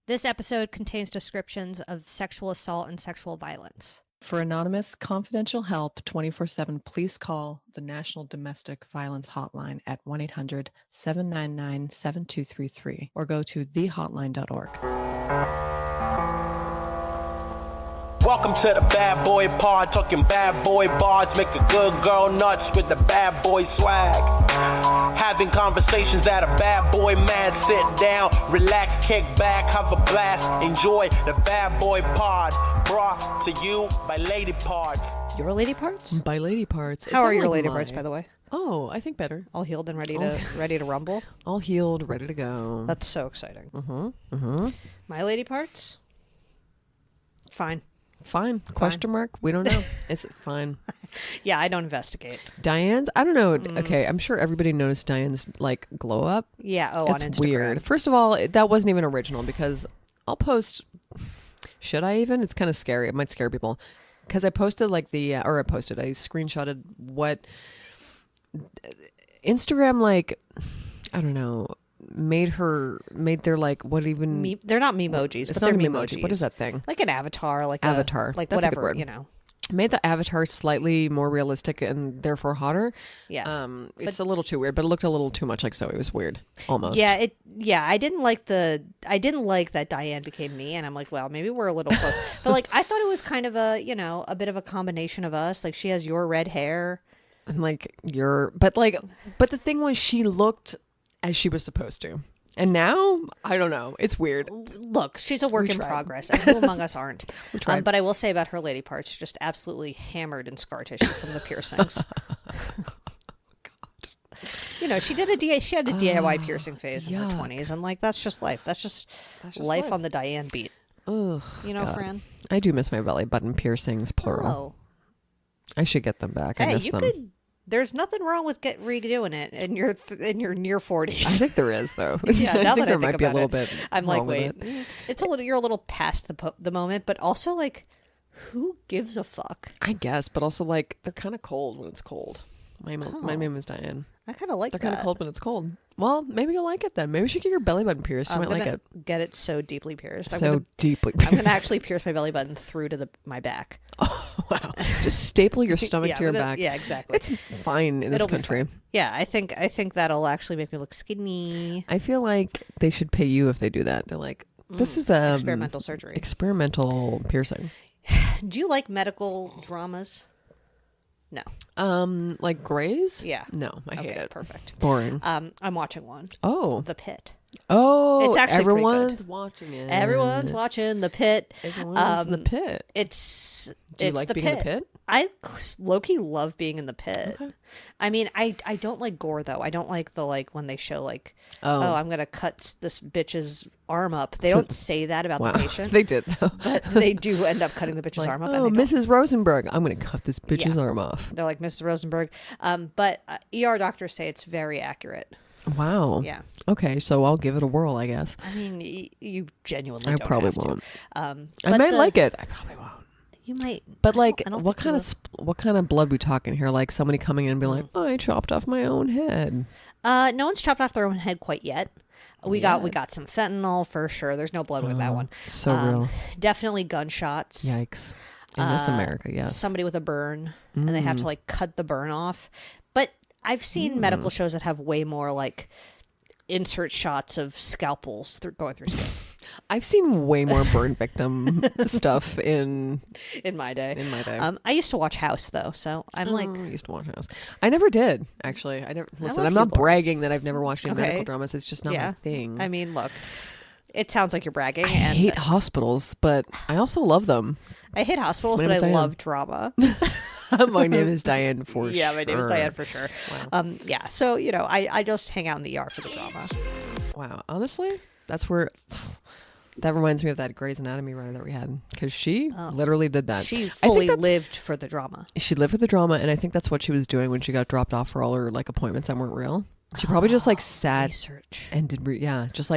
This episode contains descriptions of sexual assault and sexual violence. For anonymous, confidential help 24/7, please call the National Domestic Violence Hotline at 1-800-799-7233 or go to thehotline.org. Welcome to the bad boy pod, talking bad boy bards, make a good girl nuts with the bad boy swag. Having conversations that a bad boy mad, sit down, relax, kick back, have a blast, enjoy the bad boy pod, brought to you by Lady Parts. Your lady parts? By lady parts. How are your lady parts, by the way? Oh, I think better. All healed and ready to rumble? All healed, ready to go. That's so exciting. Mm-hmm. My lady parts? Fine. Fine. Question mark? We don't know. Is it fine? Yeah, I don't investigate. Diane's? I don't know. Okay, I'm sure everybody noticed Diane's like glow up. Yeah, on It's Instagram. weird. First of all, that wasn't even original because I'll post. Should I even? It's kind of scary. It might scare people because I posted I screenshotted what Instagram I don't know. Made their what even they're not memojis, but not they're a memojis. What is that thing? Like an avatar, like That's whatever, a good word. Made the avatar slightly more realistic and therefore hotter. Yeah. It's a little too weird, but it looked a little too much like Zoe. It was weird. Almost. Yeah, I didn't like that Diane became me, and I'm like, well, maybe we're a little close. But I thought it was kind of a bit of a combination of us. Like she has your red hair. And but the thing was she looked as she was supposed to. And now, I don't know. It's weird. Look, she's a work in progress, and who among us aren't? But I will say about her lady parts, just absolutely hammered in scar tissue from the piercings. God. She had a DIY piercing phase in her 20s, and that's just life. That's just life on the Diane beat. Ugh, God. Fran? I do miss my belly button piercings, plural. Oh. I should get them back. Hey, I miss them. There's nothing wrong with redoing it in your near 40s. I think there is, though. Yeah, I now think that there I might think be a about little it, bit. I'm wrong wait, with it. you're a little past the moment, but also who gives a fuck? I guess, but also they're kind of cold when it's cold. My name is Diane. I kind of like They're that. kind of cold when it's cold. Well, maybe you'll like it then. Maybe you should get your belly button pierced. You might like it. Get it so deeply pierced. I'm Deeply pierced. going to actually pierce my belly button through to my back. Oh, wow. Just staple your stomach to your back. Yeah, exactly. It's fine in this country. Yeah, I think that'll actually make me look skinny. I feel like they should pay you if they do that. They're like, this is experimental surgery. Experimental piercing. Do you like medical dramas? No. Like Grey's? Yeah. No, I hate it. Perfect. Boring. I'm watching one. Oh. The Pit. Oh, it's actually everyone's watching it. Everyone's watching The Pit. Everyone's in The Pit. Do you like being in The Pit? I low-key love being in The Pit. Okay. I mean, I don't like gore though. I don't like the when they show I'm gonna cut this bitch's arm up. They don't say that about the patient. They did though. But they do end up cutting the bitch's arm up. Oh, Mrs. Rosenberg, I'm gonna cut this bitch's arm off. They're like Mrs. Rosenberg. But ER doctors say it's very accurate. Wow. Yeah. Okay, so I'll give it a whirl, I guess. I mean, you genuinely don't probably have won't. To. I might like it. I probably won't. You might. But what kind of blood we talking here? Like somebody coming in and be like, "Oh, I chopped off my own head." No one's chopped off their own head quite yet. We got some fentanyl for sure. There's no blood with that one. So real. Definitely gunshots. Yikes. In this America, yes. Somebody with a burn, and they have to cut the burn off. But I've seen medical shows that have way more insert shots of scalpels going through skin. I've seen way more burn victim stuff in my day. In I used to watch House though, so I'm I used to watch House. I never did actually. Listen, I'm not bragging that I've never watched any medical dramas. It's just not my thing. I mean, look, it sounds like you're bragging. I hate hospitals, but I also love them. I hate hospitals, but I love drama. My name is Diane for sure. Yeah, my name is Diane for sure. Wow. Yeah, so I just hang out in the ER for the drama. Wow, honestly, that's where. That reminds me of that Grey's Anatomy writer that we had because she literally did that. She fully lived for the drama. She lived for the drama, and I think that's what she was doing when she got dropped off for all her appointments that weren't real. She probably just sat research and did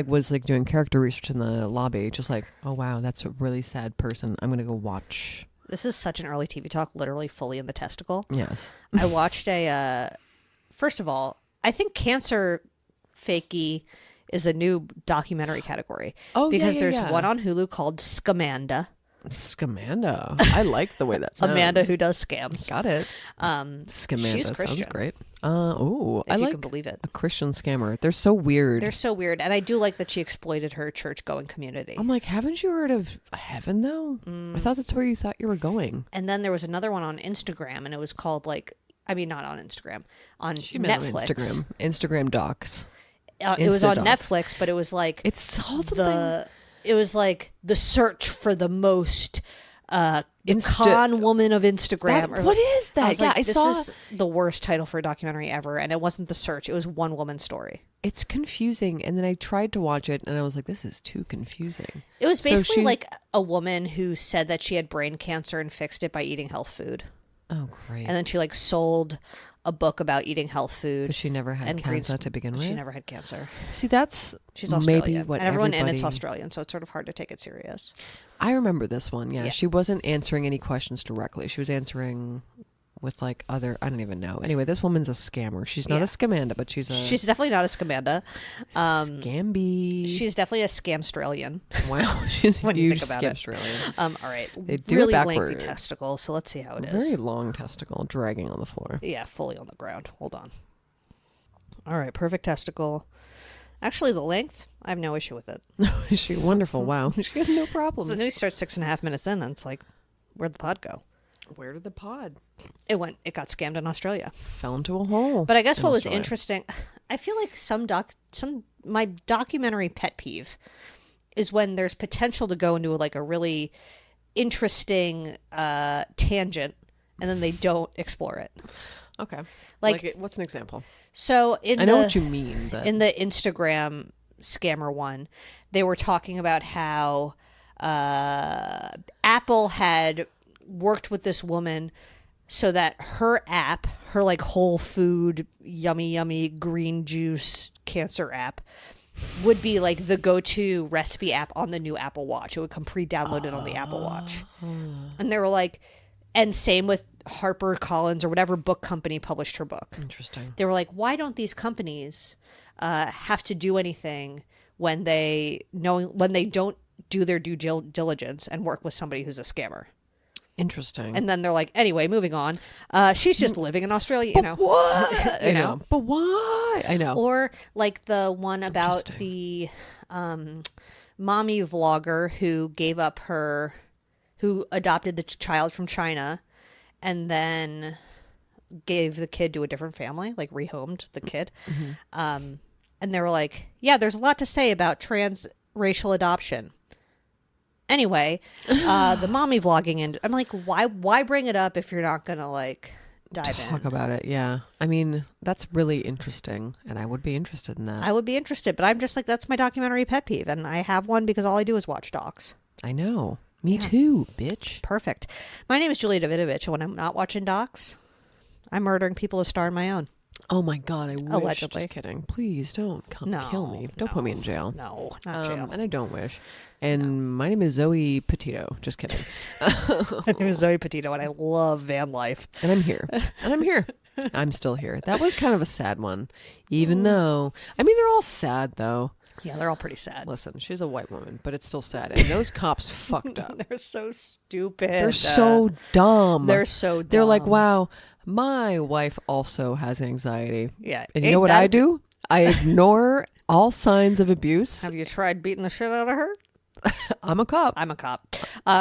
was doing character research in the lobby, just oh wow, that's a really sad person. I'm gonna go watch. This is such an early TV talk, literally fully in the testicle. Yes, I watched first of all, I think cancer fakey is a new documentary category. Oh, because yeah, there's yeah. one on Hulu called Scamanda. Scamanda. I like the way that sounds. Amanda who does scams. Got it. Scamanda. She's Christian. Sounds great. I if you like can believe it. a Christian scammer. They're so weird. They're so weird, and I do like that she exploited her church-going community. I'm like, haven't you heard of heaven though? I thought that's where you thought you were going. And then there was another one on Instagram, and it was called not on Instagram, on She meant Netflix. on Instagram docs. It was on Instadocs. Netflix, but it was like It's called something. it was like the search for the most the Insta- con woman of Instagram. What is that? I was Yeah, like, I this saw- is the worst title for a documentary ever, and it wasn't the search; it was one woman's story. It's confusing, and then I tried to watch it, and I was like, "This is too confusing." It was So basically she's- like a woman who said that she had brain cancer and fixed it by eating health food, Oh, great! and then she like sold a book about eating health food. But she never had and cancer to begin with. She never had cancer. See, that's She's Australian, maybe what and everyone in it's everybody- Australian, so it's sort of hard to take it serious. I remember this one. Yeah, Yeah. she wasn't answering any questions directly. She was answering with like other. I don't even know. Anyway, this woman's a scammer. She's not Yeah. a scamanda, but she's a She's definitely not a scamanda. scamby. She's definitely a scamstralian. Wow, she's when a you huge think about it. Australian. All right. They do it really lengthy backwards. testicle, so let's see how it is. Very long testicle dragging on the floor. Yeah, fully on the ground. Hold on. All right, perfect testicle. Actually, the length, I have no issue with it. She wonderful. Wow, she had no problem. So then we start 6.5 minutes in, and it's like, where'd the pod go? Where did the pod It got scammed in Australia. fell into a hole? But I guess in what was Australia. interesting, I feel like my documentary pet peeve is when there's potential to go into like a really interesting tangent, and then they don't explore it. Okay, Like- what's an example? So I know what you mean, but in the Instagram scammer one, they were talking about how Apple had worked with this woman so that her app, her like whole food, yummy green juice cancer app, would be like the go-to recipe app on the new Apple Watch. It would come pre-downloaded on the Apple Watch. And they were like, and same with HarperCollins or whatever book company published her book. interesting. They were like, why don't these companies have to do anything when they don't do their due diligence and work with somebody who's a scammer? Interesting. And then they're like, anyway, moving on. She's just living in Australia, you know. What? You I know. know. But why? I know. Or like the one about Interesting. the mommy vlogger who adopted the child from China and then gave the kid to a different family, like rehomed the kid. And they were like, yeah, there's a lot to say about transracial adoption. Anyway, the mommy vlogging, and I'm like, why bring it up if you're not going to like dive Talk in? about it. Yeah. I mean, that's really interesting, and I would be interested in that. I would be interested, but I'm just like, that's my documentary pet peeve, and I have one because all I do is watch docs. I know. Me too, bitch. Perfect. My name is Julia Davidovich, and when I'm not watching docs, I'm murdering people to star in my own. Oh my god, I wish. Allegedly. Just kidding. Please don't come No, kill me. Don't put me in jail. No, not jail. And I don't wish. And my name is Zoe Petito. Just kidding. My name is Zoe Petito, and I love van life. And I'm here. And I'm here. I'm still here. That was kind of a sad one. Even though, I mean, they're all sad though. Yeah, they're all pretty sad. Listen, she's a white woman, but it's still sad. And those cops fucked up. They're so stupid. They're so dumb. They're so dumb. They're like, wow, my wife also has anxiety. Yeah. And you know what I do? I ignore all signs of abuse. Have you tried beating the shit out of her? I'm a cop. I'm a cop.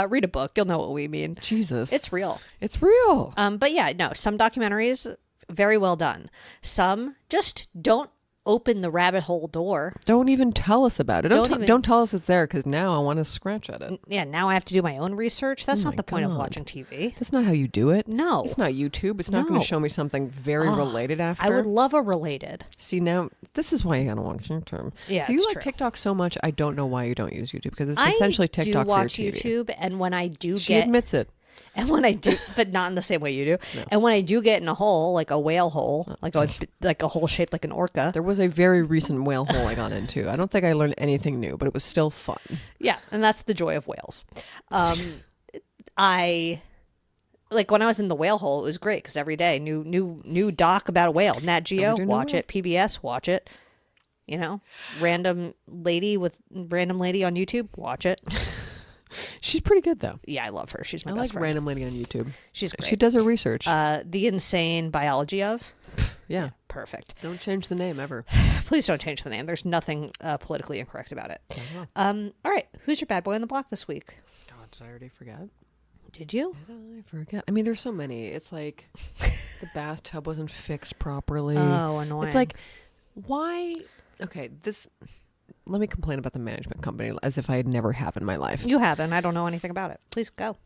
Read a book. You'll know what we mean. Jesus. It's real. It's real. But yeah, no, some documentaries, very well done. Some just don't open the rabbit hole door. Don't even tell us about it. Don't tell us it's there, because now I want to scratch at it. Yeah, now I have to do my own research. That's Oh not my the point of God. watching TV. That's not how you do it. No. It's not YouTube. It's not going No. to show me something very related after. I would love a related. See, now, this is why you got to watch YouTube. Yeah, so you it's like true. TikTok so much, I don't know why you don't use YouTube, because it's essentially TikTok I do watch for your TV. YouTube, and when I do She get... admits it. And when I do, but not in the same way you do. No. And when I do get in a hole, like a whale hole, like a hole shaped like an orca. There was a very recent whale hole I got into. I don't think I learned anything new, but it was still fun. Yeah, and that's the joy of whales. I like when I was in the whale hole, it was great because every day new doc about a whale. Nat Geo, Ever do know watch whale? it. PBS, watch it. You know, random lady on YouTube. Watch it. She's pretty good though. Yeah, I love her. She's my I best like friend. random lady on YouTube. She's great. She does her research. The insane biology of. Yeah. Perfect. Don't change the name ever. Please don't change the name. There's nothing politically incorrect about it. All right. Who's your bad boy on the block this week? God, did I already forget? Did you? Did I forget? I mean, there's so many. It's like the bathtub wasn't fixed properly. Oh, annoying. It's like, why? Okay, let me complain about the management company as if I had never happened in my life. You haven't. I don't know anything about it. Please go.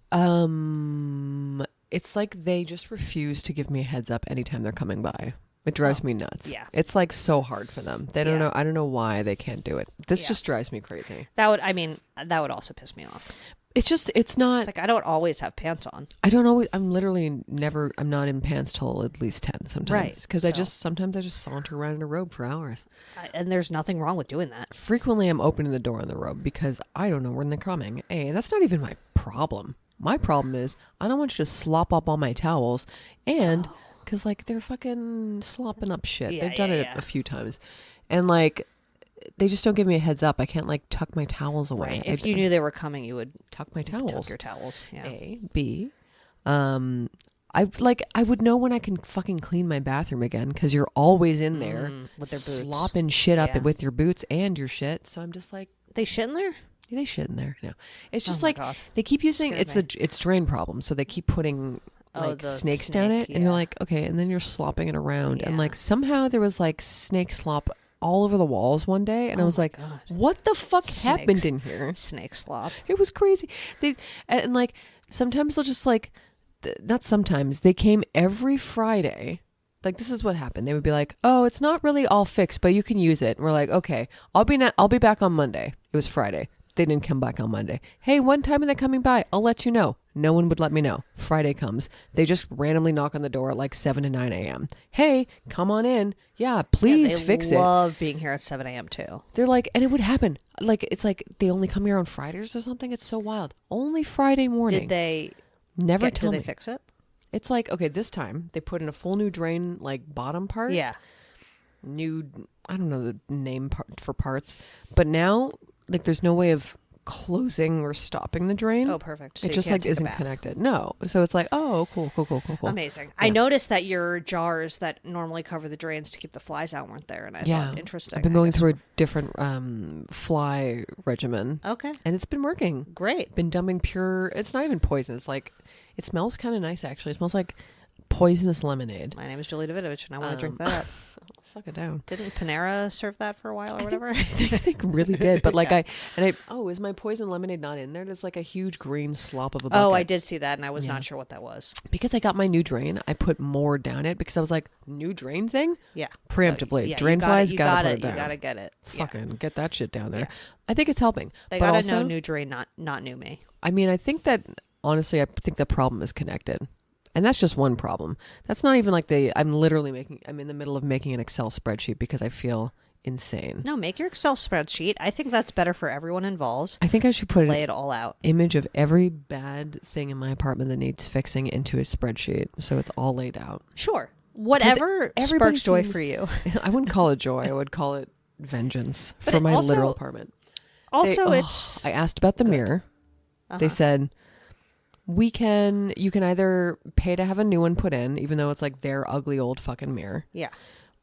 It's like they just refuse to give me a heads up anytime they're coming by. It drives me nuts. Yeah. It's like so hard for them. They don't know. I don't know why they can't do it. This just drives me crazy. That would also piss me off. It's just, it's not. It's like I don't always have pants on. I don't always, I'm literally never, I'm not in pants till at least 10 sometimes. Right. Because sometimes I just saunter around in a robe for hours. And there's nothing wrong with doing that. Frequently I'm opening the door in the robe because I don't know when they're coming. And that's not even my problem. My problem is I don't want you to slop up all my towels. And because like they're fucking slopping up shit. Yeah, They've done it a few times. And like, they just don't give me a heads up. I can't like tuck my towels away. Right. If you knew they were coming, you would tuck my towels. tuck your towels. Yeah. A, B. I would know when I can fucking clean my bathroom again because you're always in there with their boots. slopping shit up with your boots and your shit. So I'm just like, They shit in there? they shit in there. No, it's just my like God. they keep using Scared it's drain problem. So they keep putting like the snakes down snake, it, and you're like, okay, and then you're slopping it around, and Yeah. like somehow there was like snake slop all over the walls one day, and I was like, God. what the fuck Snake. happened in here? Snake slop. It was crazy. And like sometimes they'll just like not sometimes, they came every Friday. Like this is what happened. They would be like, "Oh, it's not really all fixed, but you can use it." And we're like, "Okay, I'll be back on Monday." It was Friday. They didn't come back on Monday. "Hey, what time are they coming by? I'll let you know." No one would let me know. Friday comes. They just randomly knock on the door at like 7 to 9 a.m. "Hey, come on in. Yeah, please fix it." They love being here at 7 a.m. too. They're like, and it would happen. Like, it's like they only come here on Fridays or something. It's so wild. Only Friday morning. Did they Never tell did me. they fix it? It's like, okay, this time they put in a full new drain, like bottom part. Yeah. New, I don't know the name for parts. But now, like, there's no way of closing or stopping the drain. Oh, perfect. So it you just can't like take a isn't bath. connected. No. So it's like, oh, cool. Amazing. Yeah. I noticed that your jars that normally cover the drains to keep the flies out weren't there, and I thought interesting. I've been going through a different fly regimen. Okay. And it's been working. Great. Been dumping pure, it's not even poison. It's like, it smells kind of nice actually. It smells like poisonous lemonade. My name is Julie Davidovich, and I want to drink that. Suck it down. Didn't Panera serve that for a while or whatever? I think really did. But like is my poison lemonade not in there? There's like a huge green slop of a bucket. Oh, I did see that, and I was not sure what that was. Because I got my new drain, I put more down it because I was like, new drain thing? Yeah. Preemptively. Yeah, drain you flies, you gotta got put it. it down. You gotta get it. Yeah. Fucking get that shit down there. Yeah. I think it's helping. They But gotta also, know new drain, not new me. I mean, I think that, honestly, I think the problem is connected. And that's just one problem. That's not even like I'm in the middle of making an Excel spreadsheet because I feel insane. No, make your Excel spreadsheet. I think that's better for everyone involved. I think I should put Lay it all out. image of every bad thing in my apartment that needs fixing into a spreadsheet so it's all laid out. Sure. Whatever everybody sparks joy seems- for you. I wouldn't call it joy. I would call it vengeance But for it my also- literal apartment. Also, it's I asked about the mirror. They said you can either pay to have a new one put in, even though it's like their ugly old fucking mirror. yeah.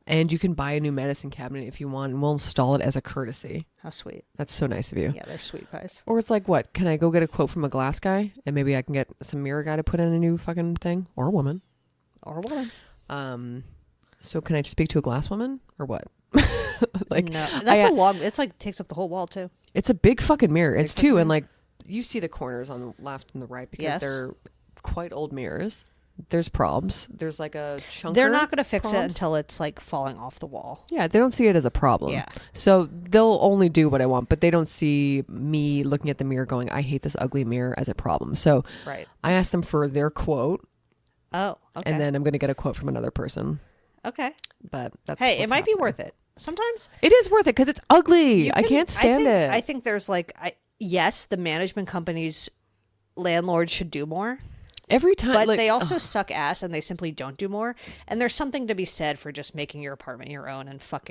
And you can buy a new medicine cabinet if you want, and we'll install it as a courtesy. How sweet. That's so nice of you. Yeah, they're sweet pies. Or it's like, what? Can I go get a quote from a glass guy, and maybe I can get some mirror guy to put in a new fucking thing, or a woman. Or what? So can I speak to a glass woman, or what? Like, No, that's it's like takes up the whole wall too. It's a big fucking mirror. It's fucking two, and like you see the corners on the left and the right because Yes. they're quite old mirrors. There's probs. There's like a chunker. They're not going to fix it probs. until it's like falling off the wall. Yeah, they don't see it as a problem. Yeah. So they'll only do what I want, but they don't see me looking at the mirror going, I hate this ugly mirror as a problem. So Right. I asked them for their quote, Oh, okay. and then I'm going to get a quote from another person. okay. But that's Hey, it what's might be happening. worth it. Sometimes It is worth it because it's ugly. I can't stand it. I think there's like, yes, the management companies, landlords should do more. Every time, But like, they also suck ass and they simply don't do more. And there's something to be said for just making your apartment your own and fuck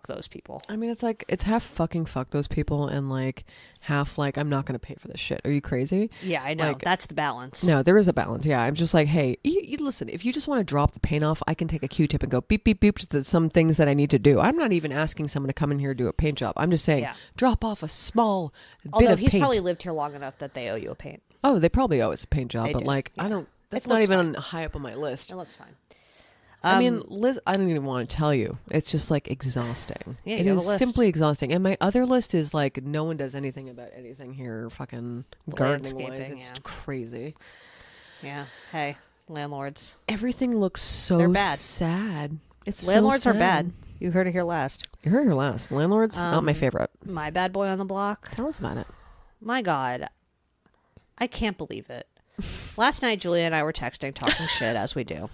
those people. I mean, it's like, it's half fucking fuck those people and like half like, I'm not going to pay for this shit. Are you crazy? Yeah, I know. Like, that's the balance. No, there is a balance. Yeah. I'm just like, hey, you listen, if you just want to drop the paint off, I can take a Q-tip and go beep, beep, beep to some things that I need to do. I'm not even asking someone to come in here and do a paint job. I'm just saying, drop off a small bit Although of he's paint. probably lived here long enough that they owe you a paint. Oh, they probably owe us a paint job, They but do. like, Yeah. I don't, that's It not looks even fine. high up on my list. It looks fine. I mean, Liz, I don't even want to tell you. It's just like exhausting. Yeah, it you have is a list. simply exhausting. And my other list is like, no one does anything about anything here. Fucking gardening wise, Landscaping, it's yeah. crazy. Yeah. Hey, landlords. Everything looks so They're bad. sad. It's Landlords so are sad. bad. You heard it here last. You heard her last. Landlords, not my favorite. My bad boy on the block. Tell us about it. My God. I can't believe it. Last night, Julia and I were texting, talking shit as we do.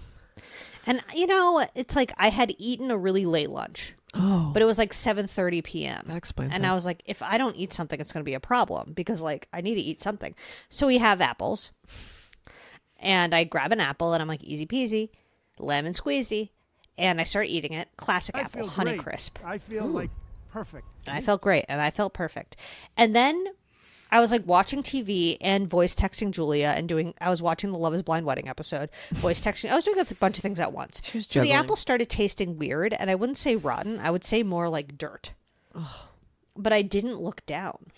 And, you know, it's like I had eaten a really late lunch. Oh. But it was like 7:30 p.m. That explains And it. I was like, if I don't eat something, it's going to be a problem because, like, I need to eat something. So we have apples. And I grab an apple and I'm like, easy peasy, lemon squeezy. And I start eating it. Classic I apple, feel Honey great. Crisp. I feel like perfect. I felt great and I felt perfect. And then I was like watching TV and voice texting Julia and I was watching the Love is Blind wedding episode, voice texting. I was doing a bunch of things at once. So the juggling. apple started tasting weird and I wouldn't say rotten. I would say more like dirt. But I didn't look down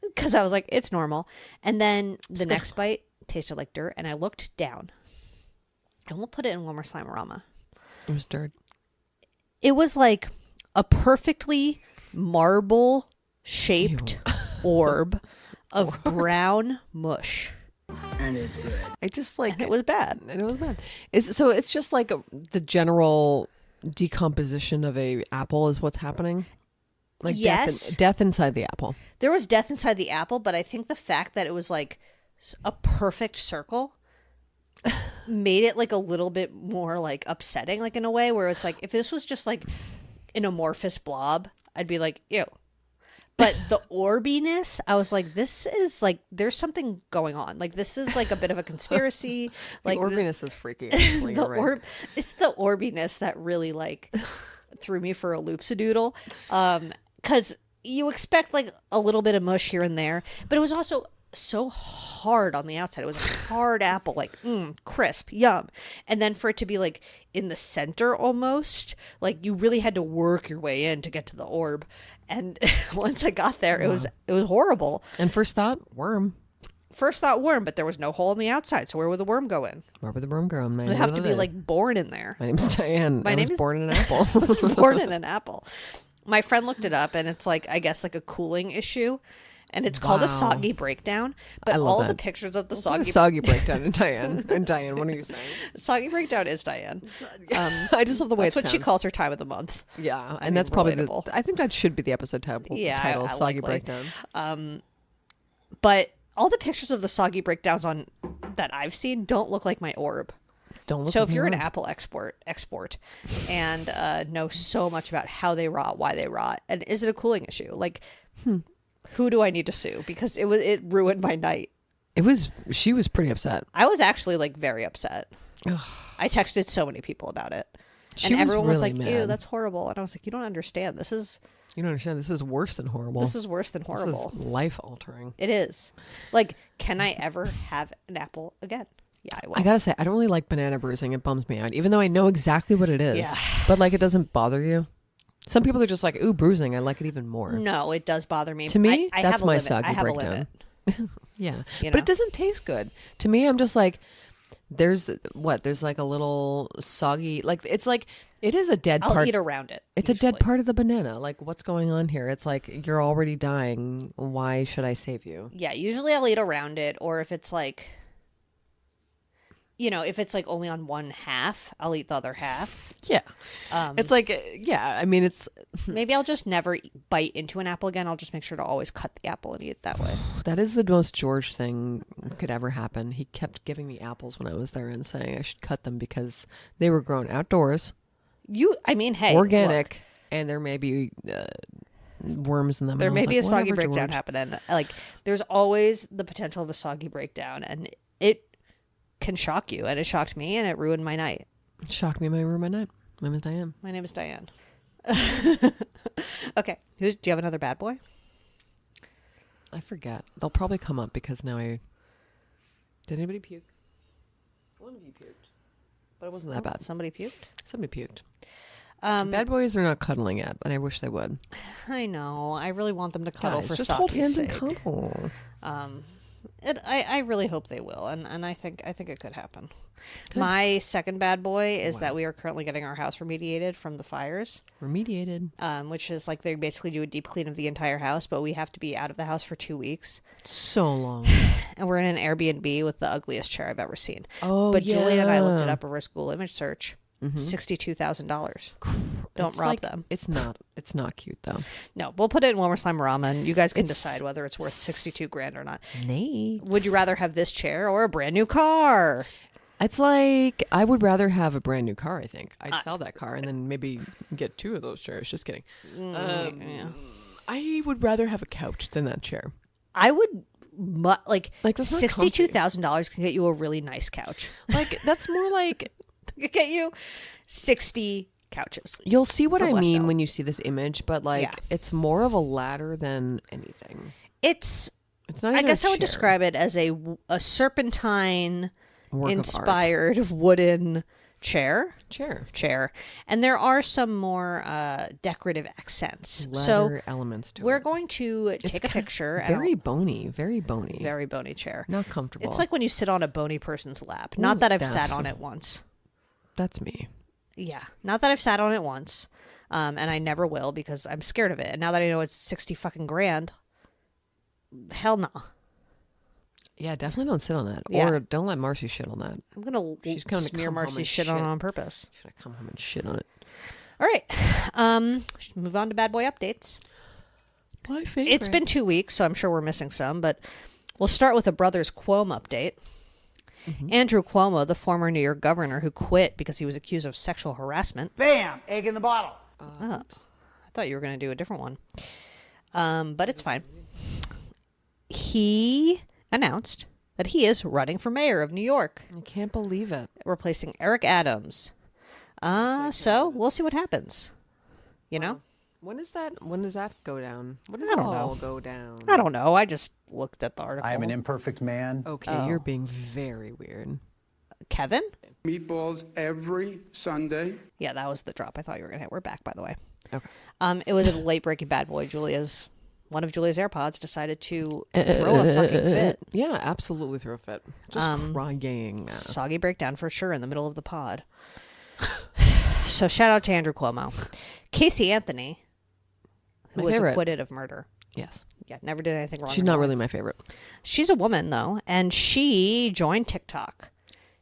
because I was like, it's normal. And then the next bite tasted like dirt and I looked down. And we'll put it in one more Slimerama. It was dirt. It was like a perfectly marble shaped orb of brown mush. I just like And it was bad. And it was bad. It's just like the general decomposition of a apple is what's happening. Like Yes. death inside the apple. There was death inside the apple, but I think the fact that it was like a perfect circle made it like a little bit more like upsetting, like in a way where it's like if this was just like an amorphous blob, I'd be like, ew. But the orbiness, I was like, this is like there's something going on. Like this is like a bit of a conspiracy. Like the orbiness is freaky. Actually, the you're right. it's the orbiness that really like threw me for a loopsadoodle. Because you expect like a little bit of mush here and there, but it was also so hard on the outside. It was a hard apple, like crisp, yum. And then for it to be like in the center almost, like you really had to work your way in to get to the orb. And once I got there, it was horrible. And first thought, worm. First thought worm, but there was no hole in the outside. So where would the worm go in? Where would the worm grow? It would have to be like born in there. My name's Diane. I was born in an apple. I was born in an apple. My friend looked it up, and it's like I guess like a cooling issue. And it's called a soggy breakdown. But I love all that. the pictures of the What soggy a soggy breakdown in Diane. And Diane, what are you saying? soggy breakdown is Diane. I just love the way That's it what she sounds. calls her time of the month. Yeah, I and mean, that's probably relatable. I think that should be the episode title. Yeah, title I Soggy likely. Breakdown. But all the pictures of the soggy breakdowns on that I've seen don't look like my orb. Don't look So like if you're your an orb. apple export and know so much about how they rot, why they rot, and is it a cooling issue? Like, who do I need to sue? Because it ruined my night. She was pretty upset. I was actually like very upset. I texted so many people about it. She And was everyone was really like, ew, mad. that's horrible. And I was like, you don't understand. This is You don't understand. This is worse than horrible. worse than horrible. This is life altering. It is. Like, can I ever have an apple again? Yeah, I will. I gotta say, I don't really like banana bruising. It bums me out, even though I know exactly what it is. Yeah. But like, it doesn't bother you. Some people are just like, ooh, bruising. I like it even more. No, it does bother me. To me, I that's have a my limit. soggy I have a breakdown. limit. Yeah, You but know? it doesn't taste good. To me, I'm just like, there's like a little soggy, like it's like it is a dead I'll part. eat around it. It's a usually. dead part of the banana. Like, what's going on here? It's like you're already dying. Why should I save you? Yeah, usually I'll eat around it, or if it's like, if it's like only on one half, I'll eat the other half. Yeah, it's like yeah. I mean, it's Maybe I'll just never bite into an apple again. I'll just make sure to always cut the apple and eat it that way. that is the most George thing could ever happen. He kept giving me apples when I was there and saying I should cut them because they were grown outdoors, Hey, organic, look, and there may be worms in them. there And I may was be a like, soggy "Whatever, breakdown George." happening. Like, there's always the potential of a soggy breakdown, and it can shock you, and it shocked me, and it ruined my night. Shocked me, my room, my night. My name is Diane. My name is Diane. Okay, do you have another bad boy? I forget. They'll probably come up because now I... Did anybody puke? One of you puked. But it wasn't that bad. Somebody puked? Somebody puked. Bad boys are not cuddling yet, but I wish they would. I know. I really want them to cuddle Guys, for just Soggy's hold hands sake. and cuddle. I really hope they will, and I think it could happen. Good. My second bad boy is that we are currently getting our house remediated from the fires. Remediated. Which is like they basically do a deep clean of the entire house, but we have to be out of the house for 2 weeks. So long. And we're in an Airbnb with the ugliest chair I've ever seen. Oh, but Julie and I looked it yeah. up over Google image search. $62,000. Don't It's rob like- them. It's not cute though. No, we'll put it in One More Slime-A-Rama, and you guys can It's- decide whether it's worth 62 grand or not. Nate. Would you rather have this chair or a brand new car? It's like I would rather have a brand new car. I think I'd sell that car and then maybe get 2 of those chairs. Just kidding. Yeah. I would rather have a couch than that chair. I would like that's not comfy. $62,000 can get you a really nice couch. Like that's more like It can get you 60 couches. you'll see what For I mean Blesto. when you see this image, but like Yeah. it's more of a ladder than anything. It's It's not. I even guess a I would chair. describe it as a serpentine Work of art. inspired wooden chair. chair. And there are some more decorative accents. Leather elements to We're it. going to take a picture. and Very bony. Very bony. very bony chair. Not comfortable. It's like when you sit on a bony person's lap. Not that I've that's- sat on it once. That's me. Yeah, not that I've sat on it once, and I never will because I'm scared of it. And now that I know it's 60 fucking grand, hell no. Yeah, definitely don't sit on that, Yeah. or don't let Marcy shit on that. I'm gonna She's gonna smear come home Marcy's and shit on purpose. Should I come home and shit on it? All right, should move on to bad boy updates. My favorite. It's been 2 weeks, so I'm sure we're missing some, but we'll start with a Brothers Cuomo update. Andrew Cuomo, the former New York governor who quit because he was accused of sexual harassment. Bam! Egg in the bottle. I thought you were going to do a different one. But it's fine. He announced that he is running for mayor of New York, I can't believe it. replacing Eric Adams. So we'll see what happens. You know? When does that go down? When does I it don't all know. go down? I don't know. I just looked at the article. I am an imperfect man. Okay, you're being very weird. Kevin? Meatballs every Sunday. Yeah, that was the drop I thought you were going to hit. We're back, by the way. Okay. It was a late-breaking bad boy. One of Julia's AirPods decided to throw a fucking fit. Yeah, absolutely throw a fit. Just crying. Soggy breakdown for sure in the middle of the pod. So shout out to Andrew Cuomo. Casey Anthony, who My was favorite. acquitted of murder. Yes. Yeah, never did anything wrong. She's in not her really life. my favorite. She's a woman, though, and she joined TikTok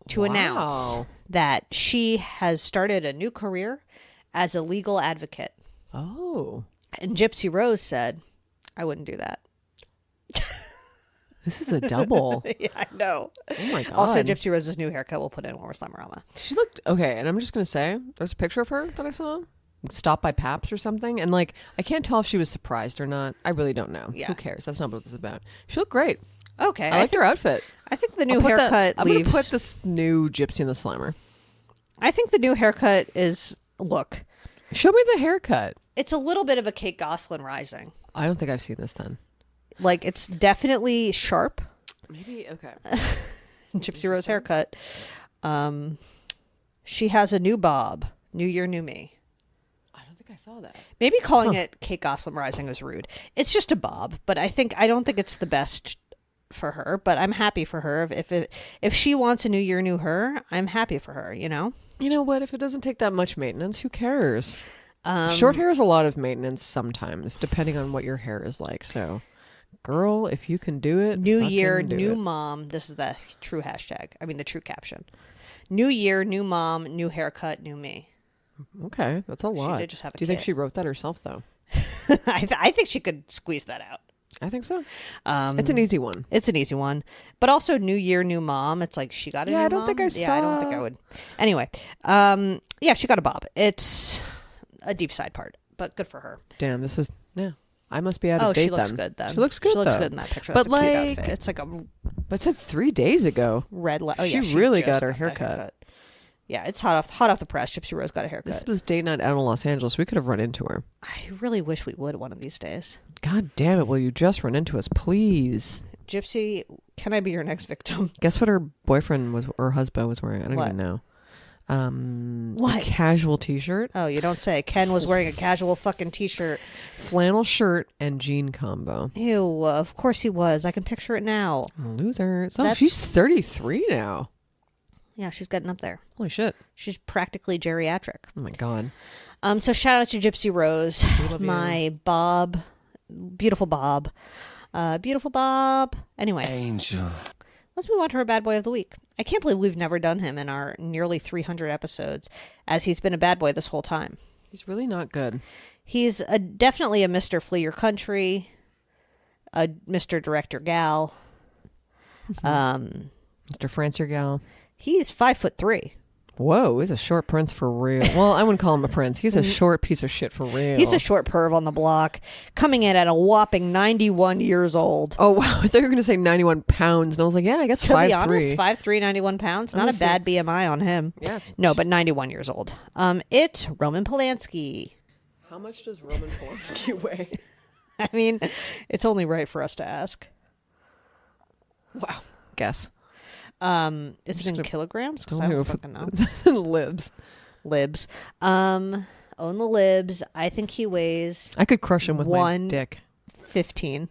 to announce Wow. that she has started a new career as a legal advocate. Oh. And Gypsy Rose said, I wouldn't do that. This is a double. Yeah, I know. Oh my god. Also, Gypsy Rose's new haircut will put in One More Slime-A-Rama. She looked okay, and I'm just gonna say there's a picture of her that I saw. Stopped by Paps or something, and like I can't tell if she was surprised or not. I really don't know. Yeah. Who cares? That's not what this is about. She looked great. Okay. I like her outfit. I think the new I'll put that- haircut I'm leaves. gonna put this new Gypsy in the Slimer. I think the new haircut is, look, Show me the haircut. it's a little bit of a Kate Gosselin rising. I don't think I've seen this then. Like, it's definitely sharp. Maybe okay. Gypsy Rose haircut. She has a new bob. New year, new me. I don't think I saw that. Maybe calling it Kate Gosselin rising is rude. It's just a bob, but I don't think it's the best for her. But I'm happy for her. If she wants a new year, new her, I'm happy for her. You know. You know what? If it doesn't take that much maintenance, who cares? Short hair is a lot of maintenance sometimes, depending on what your hair is like. So, girl, if you can do it, New fucking year, do new it. mom. This is the true hashtag. I mean, the true caption. New year, new mom, new haircut, new me. Okay, that's a lot. did just have a Do you think kid. she wrote that herself, though? I think she could squeeze that out. I think so. It's an easy one. It's an easy one, but also new year, new mom. It's like she got a new Yeah, I don't mom. think I Yeah, I don't think saw- I would. Anyway, yeah, she got a bob. It's a deep side part, but good for her. Damn, this is yeah. I must be out of Oh, date she looks then. good then. She looks good. She looks though. good in that picture. But That's a cute like, outfit. It's like a But it said 3 days ago. She really just got her haircut. Yeah, it's hot off the press. Gypsy Rose got a haircut. This was date night out in Los Angeles. We could have run into her. I really wish we would one of these days. God damn it. Will you just run into us, please? Gypsy, can I be your next victim? Guess what her boyfriend was, or husband was wearing? I don't What? even know. What? A casual t-shirt. Oh, you don't say. Ken was wearing a casual fucking t-shirt. Flannel shirt and jean combo. Ew, of course he was. I can picture it now. Loser. So That's- she's 33 now. Yeah, she's getting up there. Holy shit. She's practically geriatric. Oh my God. So shout out to Gypsy Rose, love my Bob, beautiful Bob, beautiful Bob. Anyway, Angel. let's move on to our bad boy of the week. I can't believe we've never done him in our nearly 300 episodes, as he's been a bad boy this whole time. He's really not good. He's definitely a Mr. Flee Your Country, a Mr. Director Gal. Mr. France, your gal. He's 5'3". Whoa, he's a short prince for real. Well, I wouldn't call him a prince. He's a short piece of shit for real. He's a short perv on the block, coming in at a whopping 91 years old. Oh, wow. I thought you were going to say 91 pounds. And I was like, yeah, I guess To 5'3". be honest, 5'3", 91 pounds. Not a Honestly. bad BMI on him. Yes. No, but 91 years old. It's Roman Polanski. How much does Roman Polanski weigh? I mean, it's only right for us to ask. Wow. Guess. Is it in kilograms? Because I don't fucking know. Libs. Libs. Own the libs. I think he weighs I could crush him with my 1 dick. 15.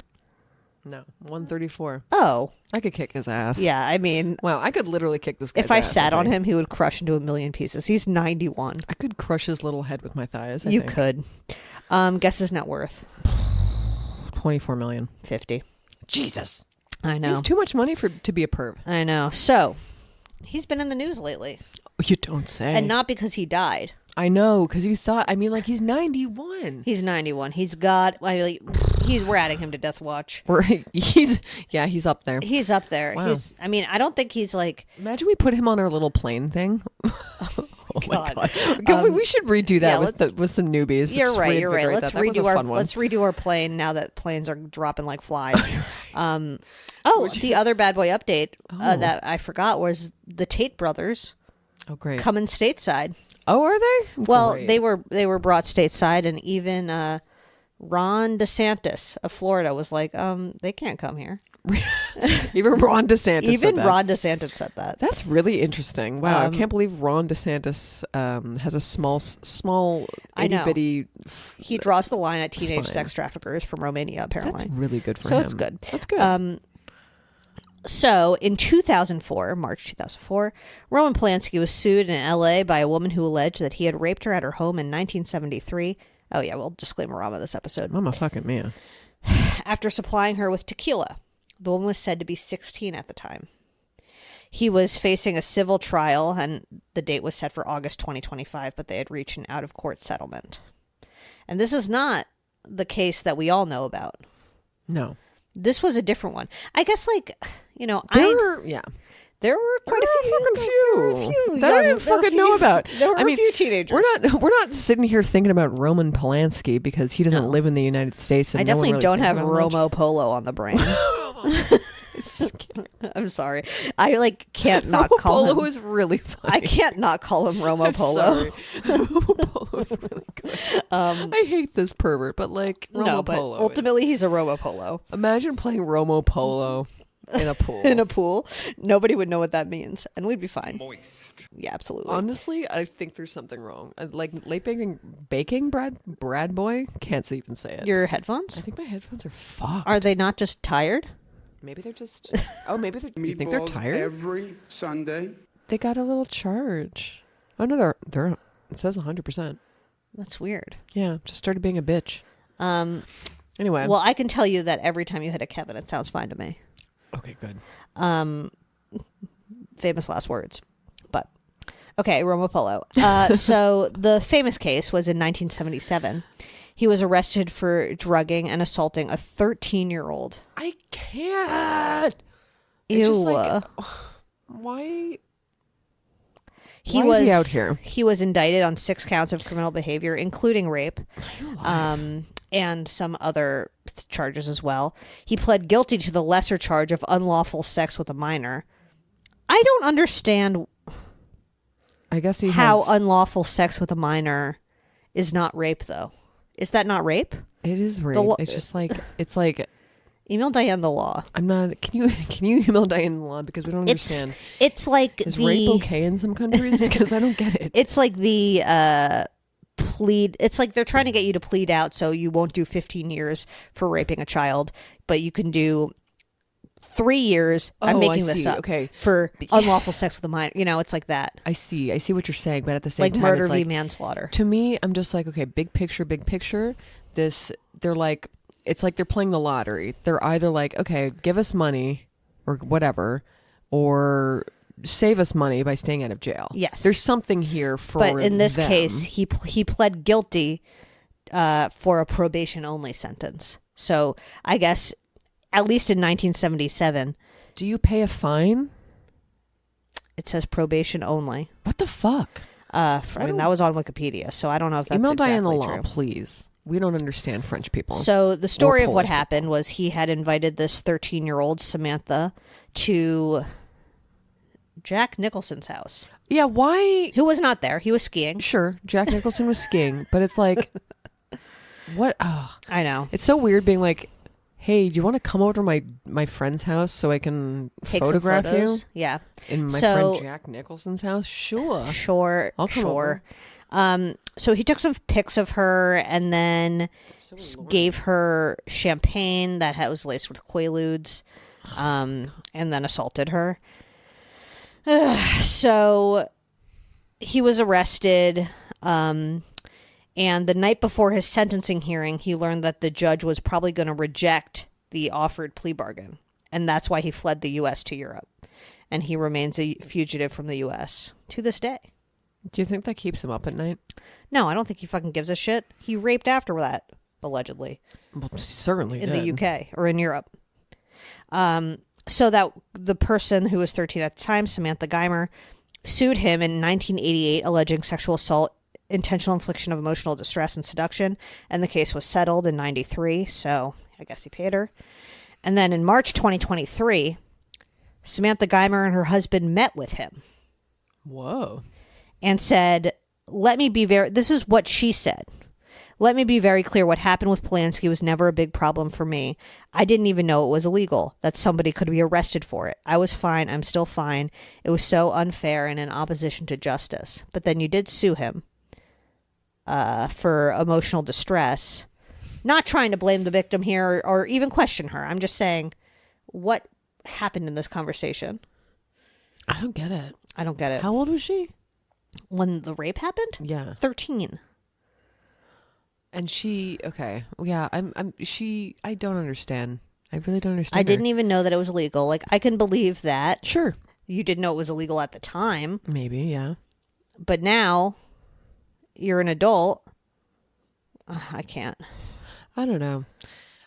No, 134. Oh, I could kick his ass. yeah. I mean, Wow, I could literally kick this guy's if I ass, sat on think. him, he would crush into a million pieces. He's 91. I could crush his little head with my thighs. I You think. could. Guess his net worth. 24 million. 50. Jesus. I know. He's too much money to be a perv. I know. So, he's been in the news lately. You don't say. And not because he died. I know, because you thought, I mean, like, he's 91. He's 91. We're adding him to Death Watch. Right. He's up there. He's up there. Wow. I don't think he's like, Imagine we put him on our little plane thing. Oh my God. God. we should redo that yeah, with some newbies. you're Just right. reinvigorate Let's that. That was a fun one. let's redo our plane now that planes are dropping like flies. The other bad boy update that I forgot was the Tate brothers Oh, great. coming stateside. Oh, are they? Well, Great. they were brought stateside, and even Ron DeSantis of Florida was like, they can't come here. Even Ron DeSantis Even said that. Ron DeSantis said that. That's really interesting. Wow, I can't believe Ron DeSantis has a small I know. itty bitty. He draws the line at teenage Spine. sex traffickers from Romania, apparently. That's really good for So him. it's good. That's good. So in 2004, March 2004, Roman Polanski was sued in L.A. by a woman who alleged that he had raped her at her home in 1973. Oh yeah, well, disclaimer on this episode. Mama fucking mia. After supplying her with tequila. The woman was said to be 16 at the time. He was facing a civil trial, and the date was set for August 2025, but they had reached an out-of-court settlement. And this is not the case that we all know about. No. This was a different one. I guess, like, There were quite there were a fucking few that I didn't there were fucking know about. There were I mean, a few teenagers. We're not sitting here thinking about Roman Polanski because he doesn't live in the United States. And I definitely no one really don't thinks have about him much. Romo Polo on the brain. I'm sorry. I can't not Romo call Polo him. is really funny. I can't not call him Romo I'm Polo. sorry. Romo Polo is really good. I hate this pervert, but Romo No, but Polo. ultimately he's a Romo Polo. Imagine playing Romo Polo in a pool. In a pool. Nobody would know what that means, and we'd be fine. Moist. Yeah, absolutely. Honestly, I think there's something wrong. Like late baking Brad boy can't even say it. Your I headphones? think my headphones are fucked. Are they not just tired? Maybe they're just. Oh, maybe they're. You think they're Meatballs tired? every Sunday. They got a little charge. Oh no, they're. It says 100%. That's weird. Yeah, just started being a bitch. Anyway. Well, I can tell you that every time you hit a Kevin, it sounds fine to me. Okay, good. Famous last words. But, okay, Romo Polo. So the famous case was in 1977. He was arrested for drugging and assaulting a 13-year-old. I can't. Ew. It's just like, why? He Why was is he out here? He was indicted on 6 counts of criminal behavior, including rape. and some other charges as well. He pled guilty to the lesser charge of unlawful sex with a minor. I don't understand I guess he how has... unlawful sex with a minor is not rape, though. Is that not rape? It is rape. It's just like... It's like... Email Diane the law. I'm not... Can you email Diane the law? Because we don't understand. It's like Is rape okay in some countries? Because I don't get it. It's like the... plead. It's like they're trying to get you to plead out so you won't do 15 years for raping a child, but you can do 3 years. I'm making this up. Okay. For unlawful sex with a minor. You know, it's like that. I see what you're saying, but at the same Like time, murder it's v. like, manslaughter. to me, I'm just like, okay, big picture. They're like, it's like they're playing the lottery. They're either like, okay, give us money or whatever, or save us money by staying out of jail. Yes. There's something here for But in this them. case, he pled guilty for a probation-only sentence. So I guess, at least in 1977, Do you pay a fine? it says probation only. What the fuck? I mean, that was on Wikipedia, so I don't know if that's Email exactly Diane the law, true. please. We don't understand French people. So the story of what Polish happened was he had invited this 13-year-old Samantha to Jack Nicholson's house, Yeah, why? who was not there. He was skiing. Sure, Jack Nicholson was skiing, but it's like, what? Oh, I know. it's so weird being like, hey, do you want to come over to my friend's house so I can Take photograph some photos. Yeah. in my So- friend Jack Nicholson's house? Sure. Sure. I'll come Sure. So he took some pics of her and then gave her champagne that was laced with Quaaludes, and then assaulted her. So he was arrested. And the night before his sentencing hearing, he learned that the judge was probably going to reject the offered plea bargain. And that's why he fled the U.S. to Europe. And he remains a fugitive from the U.S. to this day. Do you think that keeps him up at night? No, I don't think he fucking gives a shit. He raped after that, allegedly, Well, certainly in did. the UK or in Europe. So that the person who was 13 at the time, Samantha Geimer, sued him in 1988, alleging sexual assault, intentional infliction of emotional distress, and seduction. And the case was settled in 93, so I guess he paid her. And then in March 2023, Samantha Geimer and her husband met with him Whoa. and said, this is what she said. Let me be very clear. What happened with Polanski was never a big problem for me. I didn't even know it was illegal, that somebody could be arrested for it. I was fine. I'm still fine. It was so unfair and in opposition to justice. But then you did sue him for emotional distress. Not trying to blame the victim here or even question her. I'm just saying, what happened in this conversation? I don't get it. I don't get it. How old was she? When the rape happened? Yeah. 13. And she, okay. Yeah, I don't understand. I really don't understand. I didn't even know that it was illegal. Like, I can believe that. Sure. You didn't know it was illegal at the time. Maybe, yeah. But now, you're an adult. I can't. I don't know.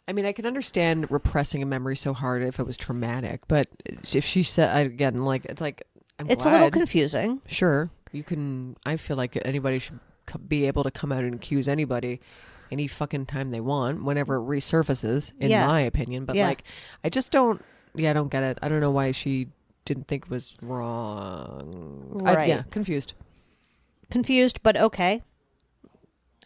I mean, I can understand repressing a memory so hard if it was traumatic, but if she said, again, like, it's like, It's a little confusing. Sure. You can, I feel like anybody should be able to come out and accuse anybody any fucking time they want, whenever it resurfaces, in Yeah. my opinion. But like, I just don't, I don't get it. I don't know why she didn't think it was wrong. Right. Confused. Confused, but okay.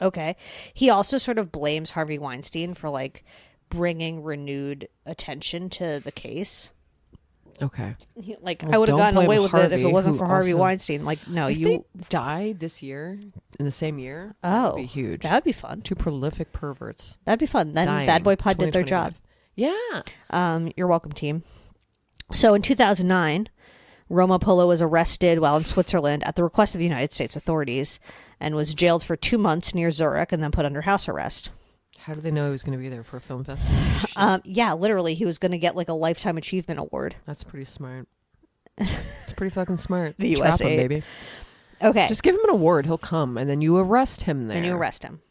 Okay. He also sort of blames Harvey Weinstein for like bringing renewed attention to the case. Okay. Like, Well, I would have don't gotten blame away with it if Harvey, it wasn't who for Harvey also- Weinstein. Like, no, If you. they died this year, in the same year, that Oh, would be huge. that would be fun. Two prolific perverts. That'd be fun. Then dying, Bad Boy Pod did their job. 2025. Yeah. You're welcome, team. So in 2009, Romo Polo was arrested while in Switzerland at the request of the United States authorities and was jailed for 2 months near Zurich and then put under house arrest. How did they know he was going to be there for a film festival? Yeah, literally, he was going to get like a Lifetime Achievement Award. That's pretty smart. It's pretty fucking smart. The Trap USA. him, baby. Okay. Just give him an award. He'll come, and then you arrest him there. And you arrest him.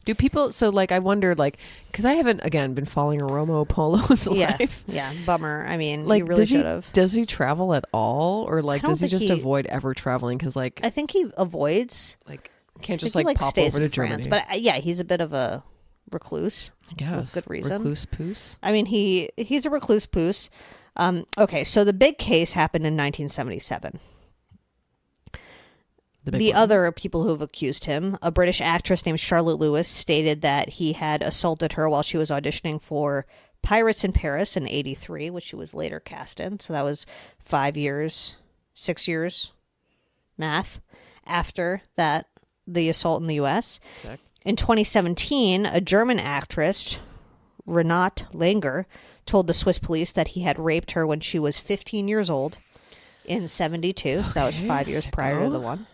Do people? So, like, I wondered, like, because I haven't again been following Romo Polo's Yeah. life. Yeah. Bummer. I mean, Like, you really does he, should have. does he travel at all, or like, I don't does he think just he- avoid ever traveling? Because, like, I think he avoids. like can't I just think like he pop stays over to in France. Germany. But yeah, he's a bit of a recluse. Yes. With good reason. Recluse poos. I mean, he's a recluse poos. Okay, so the big case happened in 1977. The other people who have accused him, a British actress named Charlotte Lewis, stated that he had assaulted her while she was auditioning for Pirates in Paris in 83, which she was later cast in. So that was 6 years, math, after that, the assault in the U.S. Sick. In 2017, a German actress, Renate Langer, told the Swiss police that he had raped her when she was 15 years old in 72. So that was 5 years prior to the one.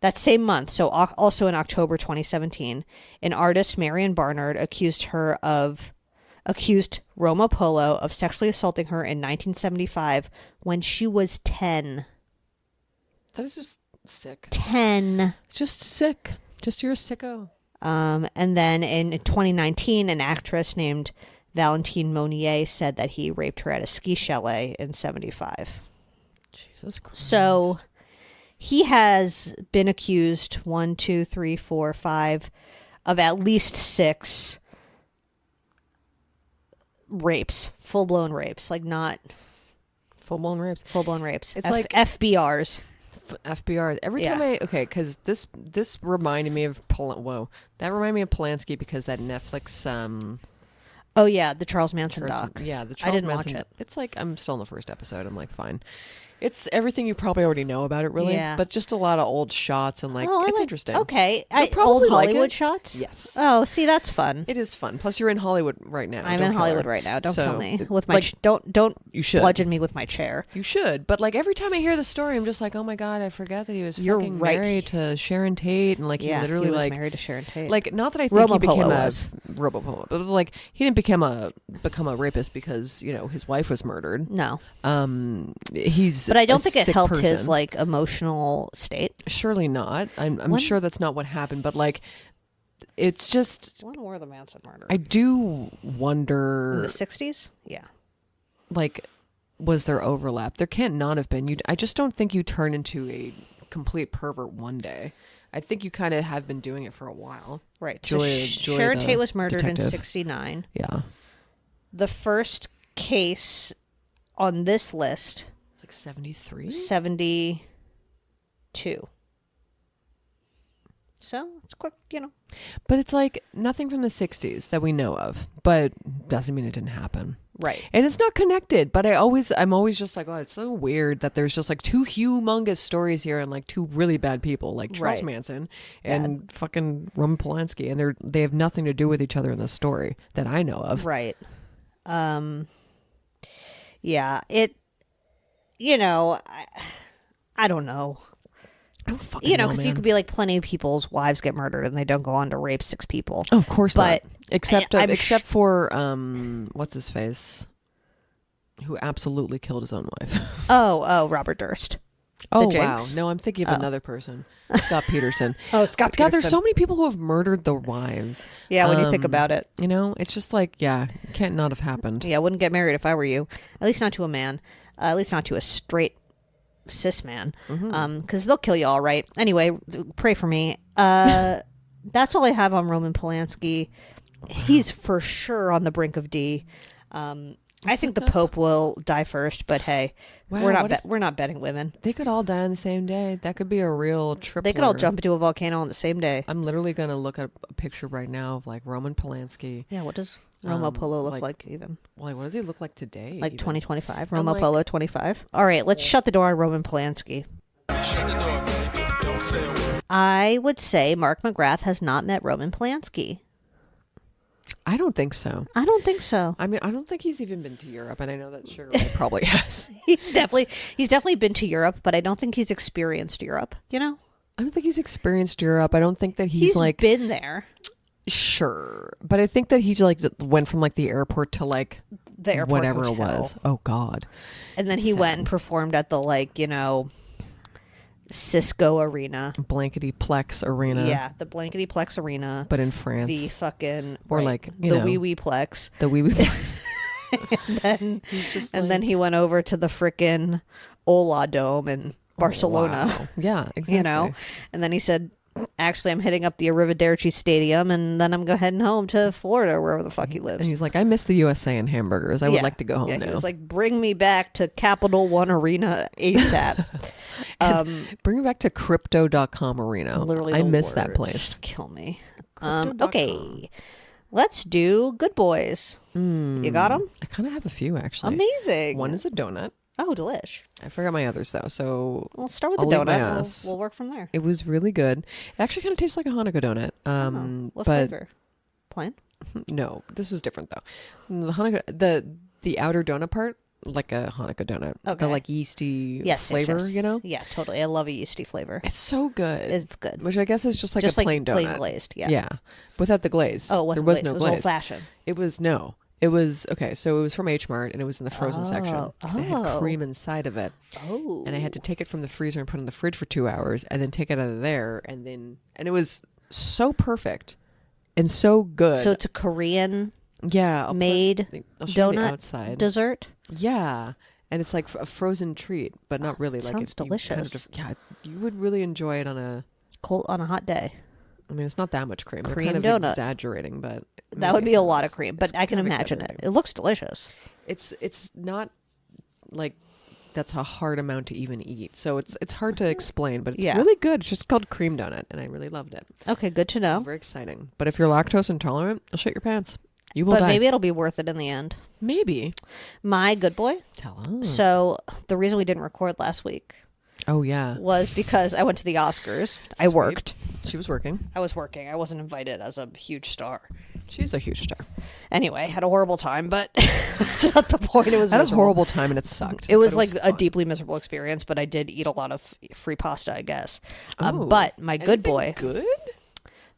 That same month, so also in October 2017, an artist, Marion Barnard, accused Romo Polo of sexually assaulting her in 1975 when she was 10. That is just sick. 10. It's just sick. Just you're a sicko. And then in 2019, an actress named Valentine Monnier said that he raped her at a ski chalet in 75. Jesus Christ. So he has been accused 1, 2, 3, 4, 5 of at least 6 rapes, full-blown rapes, like not Full-blown rapes. full-blown rapes. It's like FBRs. FBR. Every Yeah. time because this reminded me of that reminded me of Polanski because that Netflix Oh yeah, the Charles Manson doc. Yeah, the I Charles didn't Manson. watch it. It's like I'm still in the first episode. I'm like, fine. It's everything you probably already know about it, really. Yeah. But just a lot of old shots and it's interesting. Okay, You'll probably old like Hollywood it. shots. Yes. Oh, see, that's fun. It is fun. Plus, you're in Hollywood right now. I'm Don't in kill Hollywood her. right now. Don't So, kill me it- with my like, don't You should. bludgeon me with my chair. You should. But like every time I hear the story, I'm just like, oh my god, I forgot that he was You're fucking right. married to Sharon Tate, and like Yeah, he literally he was like married to Sharon Tate. like not that I think Romo he became Polo a was. Romo Polo, but it was like he didn't become a rapist because his wife was murdered. No, He's but I don't a think it sick helped his person. like emotional state. Surely not. I'm When- sure that's not what happened, but like it's just When were the Manson murders? I do In wonder the 60s? Yeah. like was there overlap? There can't not have been. I just don't think you turn into a complete pervert one day. I think you kind of have been doing it for a while. Right. Julia- so Julia Sharon the Tate was murdered in detective. 69. Yeah. The first case on this list, It's like 73. 72. So it's quick, But it's like nothing from the 60s that we know of, but doesn't mean it didn't happen. Right. And it's not connected, but I'm always just like, oh, it's so weird that there's just like 2 humongous stories here and like 2 really bad people, like Charles Right. Manson and fucking Roman Polanski, and they have nothing to do with each other in this story that I know of. Right. Yeah, it, I don't know. I don't fucking know, Because you man. could be like, plenty of people's wives get murdered and they don't go on to rape 6 people. Oh, of course But not. Except I'm except for what's his face, who absolutely killed his own wife. Oh, Robert Durst. Oh wow! Jinx? No, I'm thinking of another person, Scott Peterson. Oh, Scott God, there's Peterson. so many people who have murdered their wives. Yeah, when you think about it. It's just like, yeah, it can't not have happened. Yeah, I wouldn't get married if I were you. At least not to a man. At least not to a straight cis man. Because they'll kill you all right. Anyway, pray for me. That's all I have on Roman Polanski. He's for sure on the brink of D. I think the Pope will die first, but hey, Wow, we're not betting women. They could all die on the same day. That could be a real trip. They could all jump into a volcano on the same day. I'm literally gonna look at a picture right now of like Roman Polanski. Yeah, what does Romo Polo look like- like even? Like, what does he look like today? Like even? 2025? I'm Romo like- Polo 25? All right, let's shut the door on Roman Polanski. I would say Mark McGrath has not met Roman Polanski. I don't think so. I don't think so. I mean, I don't think he's even been to Europe, and I know that Sugar Ray probably has. He's definitely been to Europe, but I don't think he's experienced Europe, I don't think he's experienced Europe. I don't think that he's like been there. sure, but I think that he's like went from like the airport to like The airport whatever hotel. it was. Oh God. And then he went and performed at the Cisco Arena. Blankety Plex Arena. Yeah, the Blankety Plex Arena. But in France. The fucking Or like, the Wee Wee Plex. The Wee Wee Plex. And then he went over to the frickin' Ola Dome in Barcelona. Wow. Yeah, exactly. And then he said actually, I'm hitting up the Arrivederci Stadium, and then I'm heading home to Florida, wherever the fuck he lives. And he's like, I miss the USA and hamburgers. I would like to go home now. He was like, bring me back to Capital One Arena ASAP. Bring me back to Crypto.com Arena. Literally, I the miss that words place. Kill me. Crypto.com. Okay, let's do Good Boys. You got them? I kind of have a few, actually. Amazing. One is a donut. Oh, delish. I forgot my others, though. So We'll start with I'll the leave my donut. ass. We'll work from there. It was really good. It actually kind of tastes like a Hanukkah donut. What but flavor? Plain? no, this is different though. The Hanukkah, the outer donut part, like a Hanukkah donut. Okay. The like yeasty Yes. flavor, you know? Yeah, totally. I love a yeasty flavor. It's so good. It's good. Which I guess is just like Just a like plain donut. plain glazed. Yeah. Yeah. Without the glaze. Oh, it wasn't there was glazed. no It was glaze. old fashioned. It was no. It was okay. So it was from H Mart, and it was in the frozen section because it had cream inside of it. Oh. And I had to take it from the freezer and put it in the fridge for 2 hours, and then take it out of there, and it was so perfect and so good. So it's a Korean yeah, made I'll show you the donut outside. dessert. Yeah, and it's like a frozen treat, but not really. Like sounds delicious. Yeah, you would really enjoy it on a. Cold on a hot day. I mean, it's not that much cream. Cream They're kind of donut. exaggerating, but That would be a lot of cream, but I can kind of imagine it. exaggerating. It looks delicious. It's not like that's a hard amount to even eat. So it's hard to explain, but it's Yeah. really good. It's just called cream donut, and I really loved it. Okay, good to know. Very exciting. But if you're lactose intolerant, you'll shit your pants. You will But die. maybe it'll be worth it in the end. Maybe. My good boy. Tell us. So the reason we didn't record last week Oh yeah. was because I went to the Oscars. I Sweet. worked. She was working. I was working. I wasn't invited as a huge star. She's a huge star. Anyway, had a horrible time, but that's not the point. It was That was a miserable. horrible time, and it sucked. It was but like a fun. deeply miserable experience, but I did eat a lot of free pasta, I guess. Oh. But my good Anything boy, Good.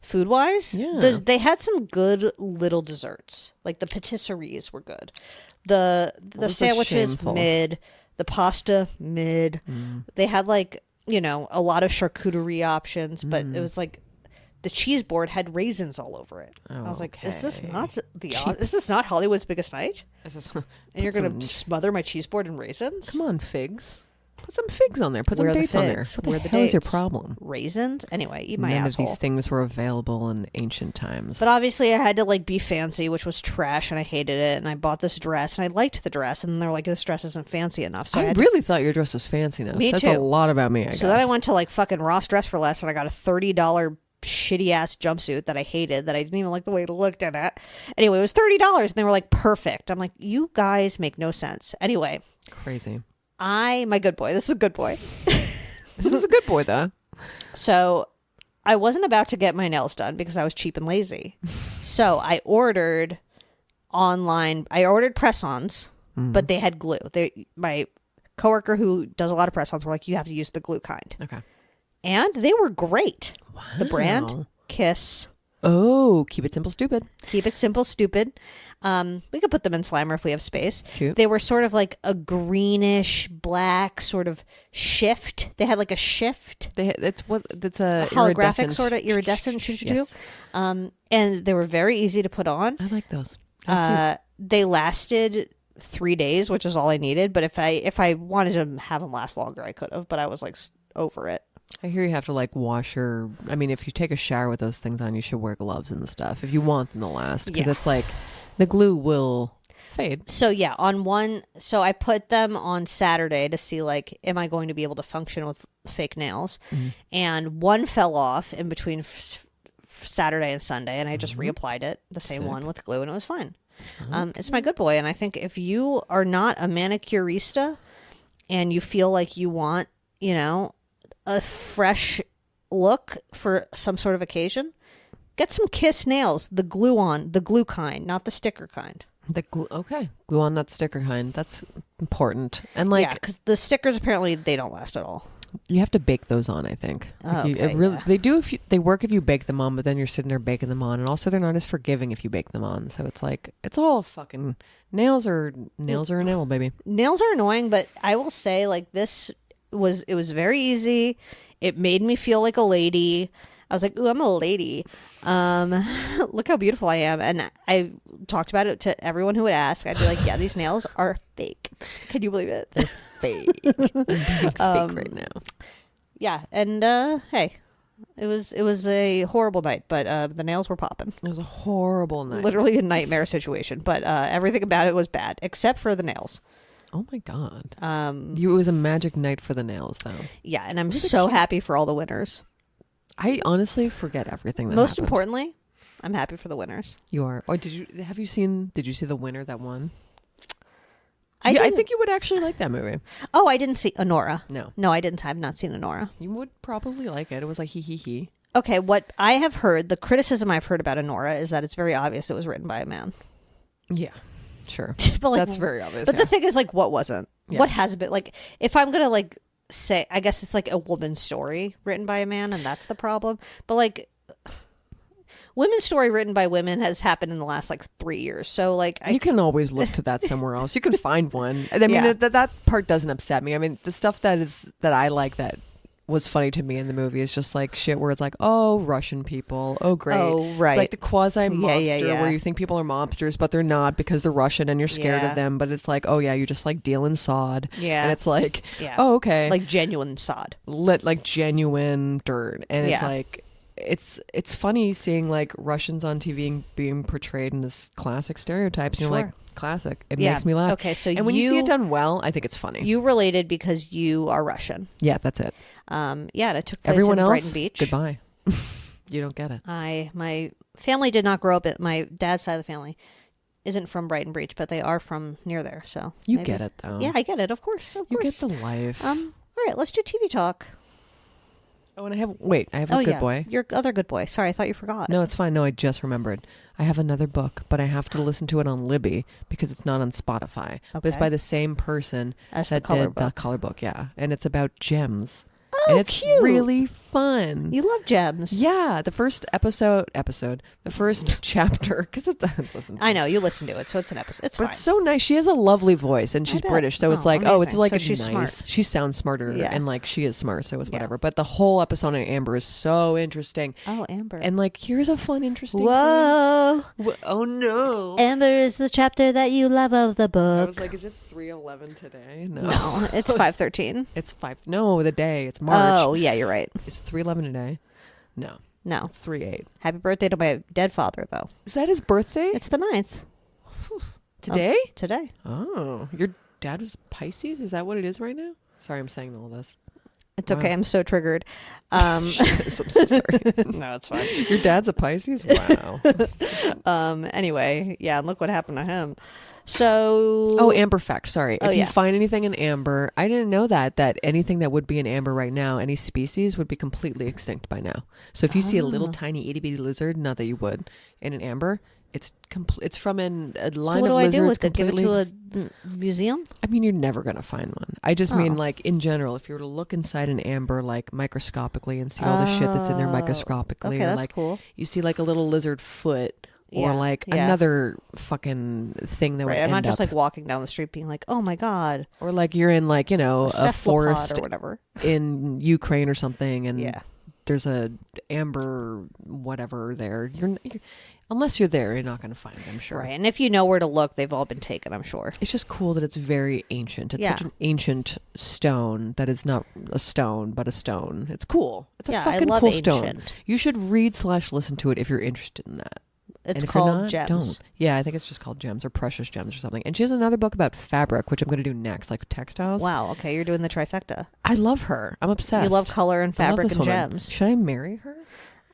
food wise, Yeah. they had some good little desserts. Like the patisseries were good. The was sandwiches shameful? mid, the pasta mid. They had like, a lot of charcuterie options, but it was like the cheese board had raisins all over it. I was like, is this Okay. not is this not Hollywood's Biggest Night? This is- And you're put going to some- smother my cheese board in raisins? Come on, figs. Put some figs on there. Put some Where are the dates on there. figs? What Where the are the hell is your dates? problem? Raisins? Anyway, eat my None asshole. of these things were available in ancient times. But obviously I had to like be fancy, which was trash, and I hated it. And I bought this dress, and I liked the dress, and they're like, this dress isn't fancy enough. So I I had really thought your dress was fancy enough. Me That's too. a lot about me, I guess. So then I went to like fucking Ross Dress for Less, and I got a $30 shitty ass jumpsuit that I hated, that I didn't even like the way it looked in it. Anyway, it was $30, and they were like, perfect. I'm like, you guys make no sense. Anyway, Crazy. my good boy, this is a good boy. This is a good boy, though. So I wasn't about to get my nails done because I was cheap and lazy. So I ordered online. I ordered press-ons, but they had glue. My coworker who does a lot of press-ons were like, you have to use the glue kind. Okay. And they were great. The brand, Wow. Kiss. Oh, keep it simple, stupid. Keep it simple, stupid. We could put them in Slimer if we have space. Cute. They were sort of like a greenish black sort of shift. They had like a shift. It's a Holographic iridescent- sort of iridescent shoo-shoo-shoo. Yes. And they were very easy to put on. I like those. They lasted 3 days, which is all I needed. But if I wanted to have them last longer, I could have. But I was like over it. I hear you have to like wash your. I mean, if you take a shower with those things on, you should wear gloves and stuff if you want them to last, because Yeah. it's like the glue will fade. So yeah, so I put them on Saturday to see like, am I going to be able to function with fake nails? And one fell off in between Saturday and Sunday, and I just reapplied it, the same one with glue, and it was fine. It's my good boy, and I think if you are not a manicurista and you feel like you want, a fresh look for some sort of occasion, get some Kiss nails, the glue kind, not the sticker kind. The glue, okay, glue on that sticker kind. That's important. And like, Yeah, because the stickers apparently they don't last at all. you have to bake those on. I think. Like Okay, yeah. They do if they work if you bake them on, but then you're sitting there baking them on, and also they're not as forgiving if you bake them on. So it's like it's all fucking nails are a nail, baby. Nails are annoying, but I will say like it was very easy. It made me feel like a lady. I was like, ooh, I'm a lady. Look how beautiful I am. And I talked about it to everyone who would ask. I'd be like, yeah, these nails are fake. Can you believe it? Fake. I'm being fake right now. Yeah. And hey, It was a horrible night, but the nails were popping. It was a horrible night. Literally a nightmare situation, but everything about it was bad except for the nails. Oh my God. It was a magic night for the nails, though. Yeah, and I'm so happy for all the winners. I honestly forget everything that Most happened. importantly, I'm happy for the winners. You are. Or did you see the winner that won? I I think you would actually like that movie. Oh, I didn't see Honora. No, I didn't. I've not seen Honora. You would probably like it. It was like he. Okay, what I have heard, the criticism I've heard about Honora is that it's very obvious it was written by a man. Yeah, sure. But like, that's very obvious. But yeah. the thing is, like, what wasn't? Yeah. What hasn't been? Like, if I'm gonna like say, I guess it's like a woman's story written by a man, and that's the problem. But like, women's story written by women has happened in the last like 3 years. So like, You can always look to that somewhere else. You can find one. I mean, Yeah. that part doesn't upset me. I mean, the stuff that I like that was funny to me in the movie is just like shit where it's like, oh, Russian people. Oh, great. Oh, right. It's like the quasi-mobster Yeah. where you think people are mobsters, but they're not because they're Russian and you're scared Yeah. of them. But it's like, oh, yeah, you just like deal in sod. Yeah. And it's like, Yeah. oh, okay. like genuine sod. Like genuine dirt. And Yeah. it's like, it's funny seeing like Russians on TV being portrayed in this classic stereotypes. And you're Sure. like, classic. It Yeah. makes me laugh. Okay, so and when you see you- it done well, I think it's funny. You related because you are Russian. Yeah, that's it. Yeah, and it took place Everyone in else, Brighton Beach. goodbye. You don't get it. My family did not grow up at my dad's side of the family isn't from Brighton Beach, but they are from near there. So You maybe. get it though. Yeah, I get it. Of course, You get the life. All right, let's do TV talk. Oh, and I have a good boy. Your other good boy. Sorry, I thought you forgot. No, it's fine. No, I just remembered. I have another book, but I have to listen to it on Libby because it's not on Spotify. But it's Okay. by the same person As that the color did the book. color book, yeah. And it's about gems. Oh, and it's cute. really fun. You love gems. Yeah, the first the first chapter, because listen. I know you listen to it, so it's an episode. It's But fine. it's so nice. She has a lovely voice, and she's bet. British, so it's Oh, like, oh, it's amazing. like So a she's nice. smart. She sounds smarter, Yeah. and like she is smart, so it's Yeah. whatever. But the whole episode on Amber is so interesting. Oh, Amber. And like, here's a fun, interesting. Whoa, Oh no! Amber is the chapter that you love of the I book. was like, is it 3:11 today? No, No, it's 5:13. It's 5. No, the day. It's March. Oh, yeah, you're right. Is it 3:11 today? No, No. 3:08. Happy birthday to my dead father, though. Is that his birthday It's the 9th. today? Today. Oh, your dad was Pisces. Is that what it is right now? Sorry, I'm saying all this. It's Wow. okay. I'm so triggered. I'm so sorry. No, it's fine. Your dad's a Pisces? Wow. Anyway, yeah, and look what happened to him. So Oh, amber fact. Sorry. Oh, If yeah. you find anything in amber, I didn't know that anything that would be in amber right now, any species would be completely extinct by now. So if you see a little tiny itty bitty lizard, not that you would, in an amber, it's from a line so what of do I lizards do with it? Give it completely. to a museum? I mean, you're never gonna find one. I just mean Oh. like in general, if you were to look inside an amber like microscopically and see all the shit that's in there Oh, microscopically, okay, or that's like cool. you see like a little lizard foot. Or Yeah, like yeah. another fucking thing that would Right. I'm end not just up, like walking down the street being like, oh my God, or like you're in like, you know, a cephalopod forest or whatever. in Ukraine or something, and Yeah. there's a amber whatever there. You're unless you're there, you're not going to find it. I'm sure. Right. And if you know where to look, they've all been taken, I'm sure. It's just cool that it's very ancient. It's Yeah. such an ancient stone that is not a stone, but a stone. It's cool. It's a Yeah, I fucking love cool stone. ancient. You should read/listen to it if you're interested in that. It's And if you're called not, Gems. Don't. Yeah, I think it's just called Gems or Precious Gems or something. And she has another book about fabric, which I'm going to do next, like textiles. Wow. Okay. You're doing the trifecta. I love her. I'm obsessed. You love color and I love fabric this and woman. gems. Should I marry her?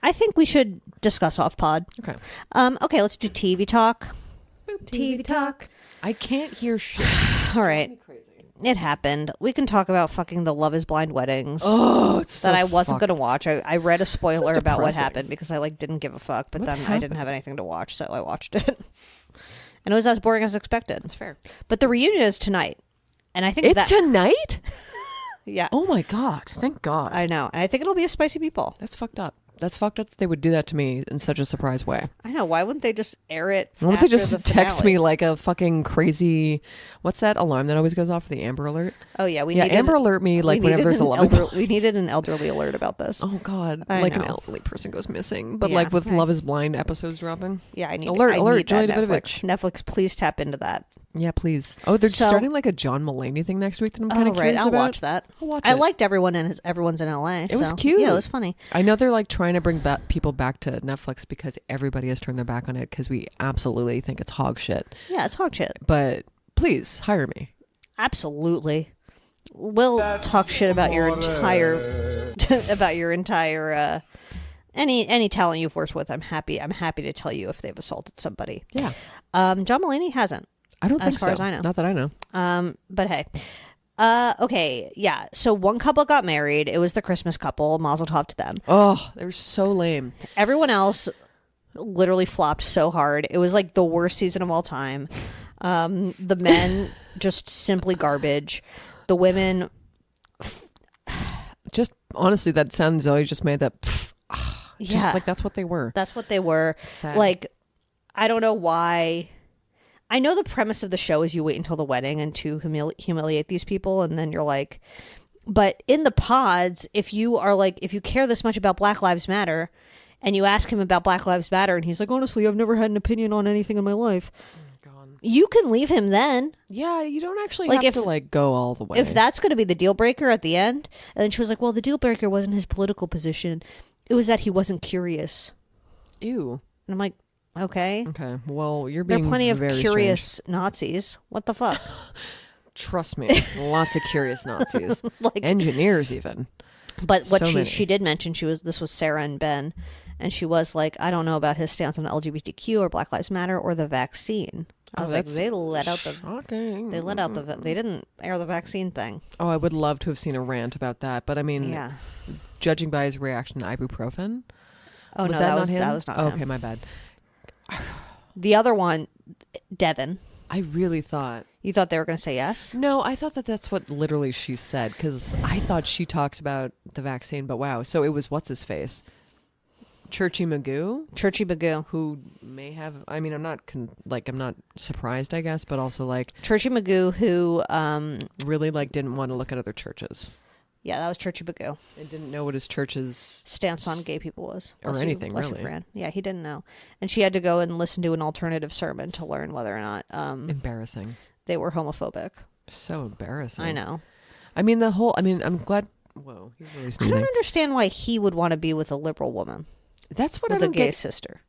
I think we should discuss off pod. Okay. Okay. Let's do TV talk. TV talk. I can't hear shit. All right. It happened. We can talk about fucking the Love is Blind weddings. Oh, it's that I wasn't going to watch. I read a spoiler That's about what depressing. happened because I like didn't give a fuck, but What's then I didn't happening? have anything to watch, so I watched it. And it was as boring as expected. That's fair. But the reunion is tonight. And I think It's tonight? yeah. Oh my God. Thank God. I know. And I think it'll be a spicy meatball. That's fucked up. That's fucked up that they would do that to me in such a surprise way. I know. Why wouldn't they just air it? Why wouldn't they after just the text finale? me like a fucking crazy, what's that alarm that always goes off for the Amber Alert? Oh yeah, we Yeah, needed, Amber Alert me like we whenever needed there's a an love. elder- We needed an elderly alert about this. Oh God, I like an know. elderly person goes missing, but Yeah, like with right. Love is Blind episodes dropping. Yeah, I need Alert, I alert, need that Julia Netflix. Davidovich. Netflix, please tap into that. Yeah, please. Oh, they're So- starting like a John Mulaney thing next week that I'm kind of curious I'll about. watch that. I'll watch I it. liked everyone's in LA. It was so, cute. Yeah, it was funny. I know they're like trying to bring people back to Netflix because everybody has turned their back on it because we absolutely think it's hog shit. Yeah, it's hog shit. But please hire me. Absolutely. We'll talk shit about your entire any talent you've worked with. I'm happy to tell you if they've assaulted somebody. Yeah. John Mulaney hasn't. I don't think as far so. as I know. Not that I know. But hey. Okay, yeah. So one couple got married. It was the Christmas couple. Mazel tov to them. Oh, they're so lame. Everyone else literally flopped so hard. It was like the worst season of all time. The men just simply garbage. The women, Just honestly, that sound Zoe just made that. yeah, Just like that's what they were. that's what they were. Sad. Like, I don't know why. I know the premise of the show is you wait until the wedding and to humiliate these people, and then you're like, but in the pods, if you care this much about Black Lives Matter, and you ask him about Black Lives Matter, and he's like, honestly, I've never had an opinion on anything in my life. You can leave him then. Yeah, you don't actually Like, have to like go all the way. If that's going to be the deal breaker at the end. And then she was like, well, the deal breaker wasn't his political position. It was that he wasn't curious. Ew. And I'm like, okay. Okay. Well, you're There being are plenty of very curious Nazis. What the fuck? strange. Trust me, lots of curious Nazis, Like- engineers even. But what So many. she did mention, this was Sarah and Ben. And she was like, I don't know about his stance on LGBTQ or Black Lives Matter or the vaccine. I was like, that's they let out the... Shocking. They didn't air the vaccine thing. Oh, I would love to have seen a rant about that, but I mean, Yeah. judging by his reaction to ibuprofen, Oh, was no, that that not was him? that was not Oh, him. okay, my bad. The other one, Devin. I really thought. You thought they were going to say yes? No, I thought that's what literally she said because I thought she talks about the vaccine, but wow. So it was what's his face, Churchy Magoo, Churchy Magoo. who may have. I mean, I'm not I'm not surprised, I guess, but also like Churchy Magoo, who, really like didn't want to look at other churches yeah, that was Churchy Magoo. and didn't know what his church's. Stance on gay people was. Or Bless you- anything, bless you, really. Fran. Yeah, he didn't know. And she had to go and listen to an alternative sermon to learn whether or not Embarrassing. they were homophobic. So embarrassing. I know. I mean, I'm glad. Whoa, he's really I sneezing. don't understand why he would want to be with a liberal woman, That's what I with a don't gay get. sister.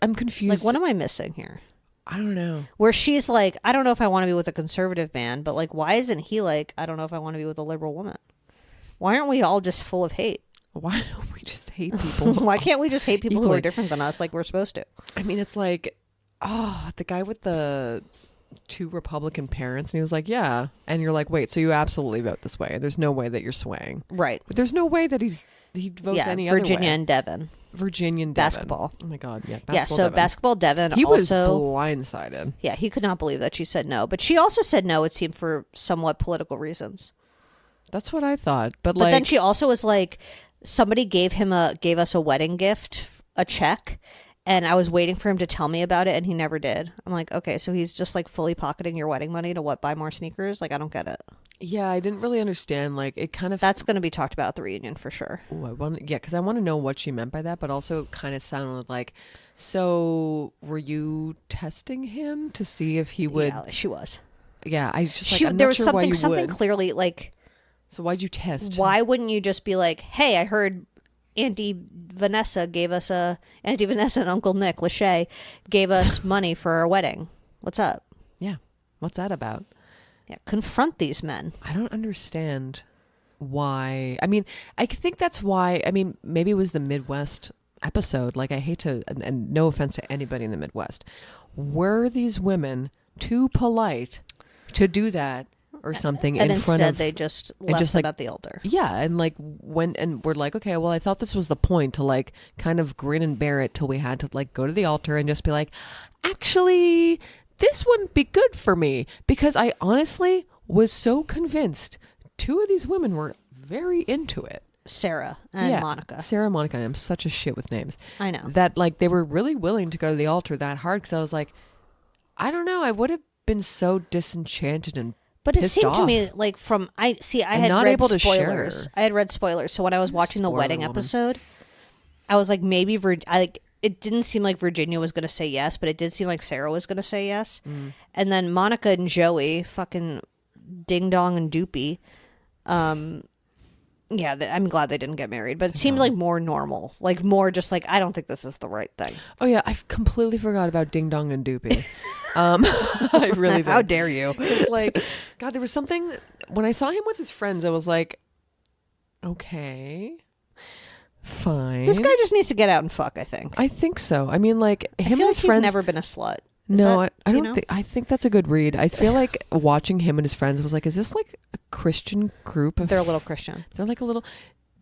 I'm confused. Like, what am I missing here? I don't know. Where she's like, I don't know if I want to be with a conservative man, but like, why isn't he like, I don't know if I want to be with a liberal woman? Why aren't we all just full of hate? Why don't we just hate people? Why can't we just hate people who are Equally. different than us like we're supposed to? I mean, it's like, the guy with the 2 Republican parents, and he was like, yeah. And you're like, wait, so you absolutely vote this way. There's no way that you're swaying. Right. But there's no way that he votes Yeah, any Virginia other way. and Devin. Virginia and Devin. Basketball. Oh my God, yeah. Yeah, so Devin. basketball Devin He was also... blindsided. Yeah, he could not believe that she said no. But she also said no, it seemed, for somewhat political reasons. That's what I thought. But But like, then she also was like, somebody gave us a wedding gift, a check, and I was waiting for him to tell me about it, and he never did. I'm like, okay, so he's just like fully pocketing your wedding money to what, buy more sneakers? Like, I don't get it. yeah, I didn't really understand. Like, it kind of That's going to be talked about at the reunion for sure. Ooh, because I want to know what she meant by that, but also kind of sounded like, so were you testing him to see if he would? Yeah, she was. Yeah, I was just like, I'm There not was sure why you something would. clearly like, So why'd you test? why wouldn't you just be like, hey, I heard Auntie Vanessa and Uncle Nick Lachey gave us money for our wedding. What's up? Yeah, what's that about? Yeah, confront these men. I don't understand why. I mean, I think that's why. I mean, maybe it was the Midwest episode. Like, I hate to, and no offense to anybody in the Midwest, were these women too polite to do that or something And in front instead of? they just left just, them like, at the altar. Yeah, and like and we're like, okay, well, I thought this was the point, to like kind of grin and bear it till we had to like go to the altar and just be like, actually, this wouldn't be good for me, because I honestly was so convinced 2 of these women were very into it. Sarah and Yeah, Monica. Sarah and Monica. I'm such a shit with names. I know. That like they were really willing to go to the altar that hard, because I was like, I don't know, I would have been so disenchanted and But it pissed seemed to off. me like I And had not read able to spoilers. share. I had read spoilers. So when I was watching the Spoiler wedding woman. episode, I was like, maybe it didn't seem like Virginia was going to say yes, but it did seem like Sarah was going to say yes. And then Monica and Joey, fucking ding dong and doopy. Yeah, I'm glad they didn't get married, but it seemed like more normal, like more just like, I don't think this is the right thing. Oh yeah, I completely forgot about Ding Dong and Doopy. I really did. How dare you? Like, God, there was something when I saw him with his friends. I was like, okay, fine. This guy just needs to get out and fuck, I think. I think so. I mean, like him I feel and like his he's friends. never been a slut. No, I you don't know? think. I think that's a good read. I feel like watching him and his friends was like, is this like a Christian group? They're a little Christian. They're like a little.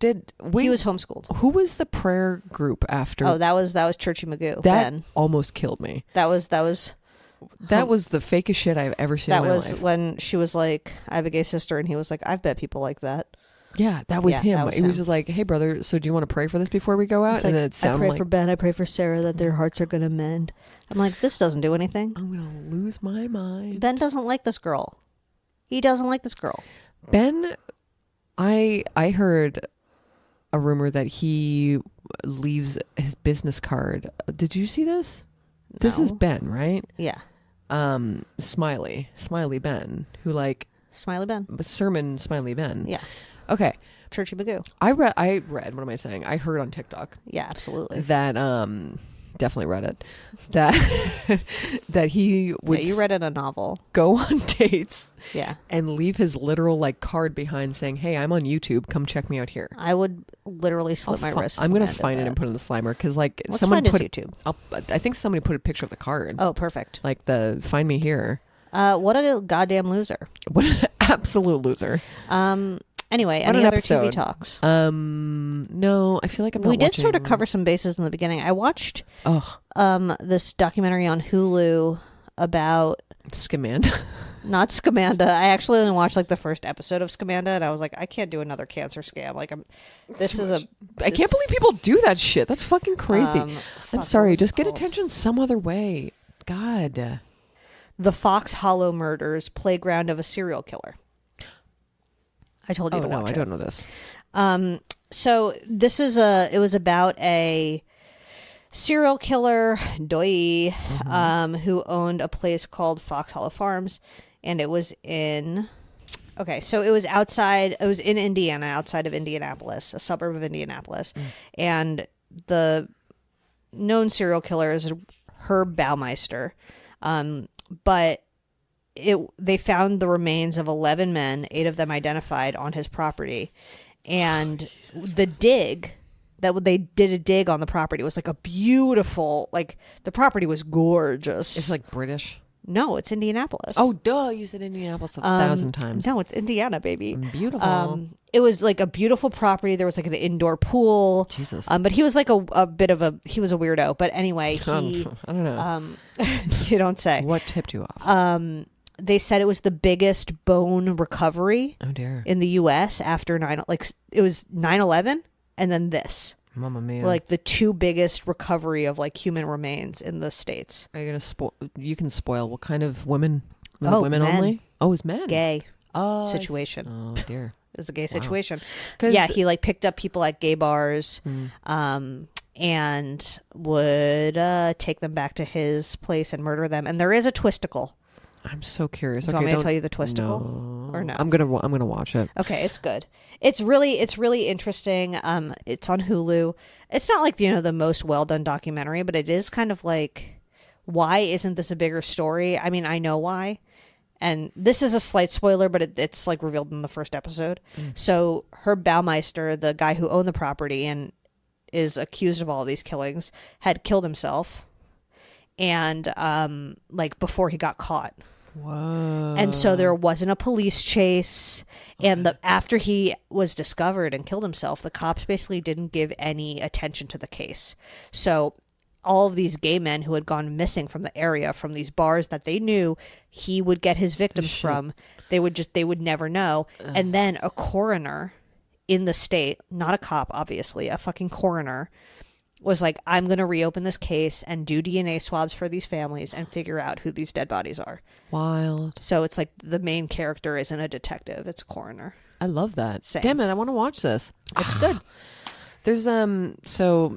He was homeschooled. Who was the prayer group after? Oh, that was Churchy Magoo. that Ben. almost killed me. That was That was the fakest shit I've ever seen. that in my was life. when she was like, I have a gay sister, and he was like, I've met people like that. Yeah, that was Yeah, him. that was He was him. just like, "Hey, brother, so do you want to pray for this before we go out?" It's And like, then it I sounded pray like, for Ben, I pray for Sarah that their hearts are gonna mend. I'm like, this doesn't do anything. "I'm gonna lose my mind." Ben doesn't like this girl. He doesn't like this girl. Ben, I heard a rumor that he leaves his business card. Did you see this? This is No. Ben, right? Yeah. Smiley Ben, who like Smiley Ben. sermon Smiley Ben. Yeah. Okay, Churchy Magoo. I read. What am I saying? I heard on TikTok Yeah, absolutely. that definitely read it that that he would Yeah, you read in a novel. go on dates Yeah. and leave his literal like card behind saying, "Hey, I'm on YouTube. Come check me out here." I would literally slit my wrist. I'm gonna if a man did find it that. and put it in the Slimer because like Let's someone find put his YouTube. I think somebody put a picture of the card. Oh, perfect. Like the find me here. What a goddamn loser. What an absolute loser. Anyway, What any an other episode. TV talks? No, I feel like I'm not We did sort of watching- cover some bases in the beginning. I watched Oh, this documentary on Hulu about Scamanda. not Scamanda. I actually only watched like the first episode of Scamanda, and I was like, I can't do another cancer scam. Like, this is a. I can't believe people do that shit. That's fucking crazy. fuck, I'm what sorry. was it Just get called? attention some other way. God. The Fox Hollow Murders: Playground of a Serial Killer. I told you Oh to no, watch I it. don't know this. So this is it was about a serial killer, Doi, who owned a place called Fox Hollow Farms, and it was in. Okay, so it was in Indiana, outside of Indianapolis, a suburb of Indianapolis, and the known serial killer is Herb Baumeister, but. They found the remains of 11 men, 8 of them identified, on his property, and they did a dig on the property. It was like a beautiful, like the property was gorgeous. It's like British. No, it's Indianapolis. Oh, duh! You said Indianapolis 1,000 times. No, it's Indiana, baby. Beautiful. It was like a beautiful property. There was like an indoor pool. Jesus. But he was like a bit of he was a weirdo. But anyway, he I don't know. you don't say. What tipped you off? They said it was the biggest bone recovery Oh dear. in the U.S. after it was 9/11 and then this. Mamma mia. Like the two biggest recovery of like human remains in the States. Are you gonna spoil? You can spoil. What kind of women? Was Oh, it women men. only? Oh, it's men. Gay Oh, situation. Oh dear. It was a gay situation. 'Cause- Yeah, he like picked up people at gay bars and would take them back to his place and murder them. And there is a twisticle. I'm so curious. Do you Okay, want me to don't- tell you the twisticle? No. Or no? I'm gonna watch it. Okay, it's good. It's really interesting. It's on Hulu. It's not like the most well done documentary, but it is kind of like, why isn't this a bigger story? I mean, I know why, and this is a slight spoiler, but it's like revealed in the first episode. So Herb Baumeister, the guy who owned the property and is accused of all of these killings, had killed himself, and like before he got caught. Whoa. And so there wasn't a police chase. And after he was discovered and killed himself, the cops basically didn't give any attention to the case. So all of these gay men who had gone missing from the area, from these bars that they knew he would get his victims from, they would never know. And then a coroner in the state, not a cop, obviously, a fucking coroner, was like, I'm going to reopen this case and do DNA swabs for these families and figure out who these dead bodies are. Wild. So it's like the main character isn't a detective, it's a coroner. I love that. Same. Damn it! I want to watch this. It's good. There's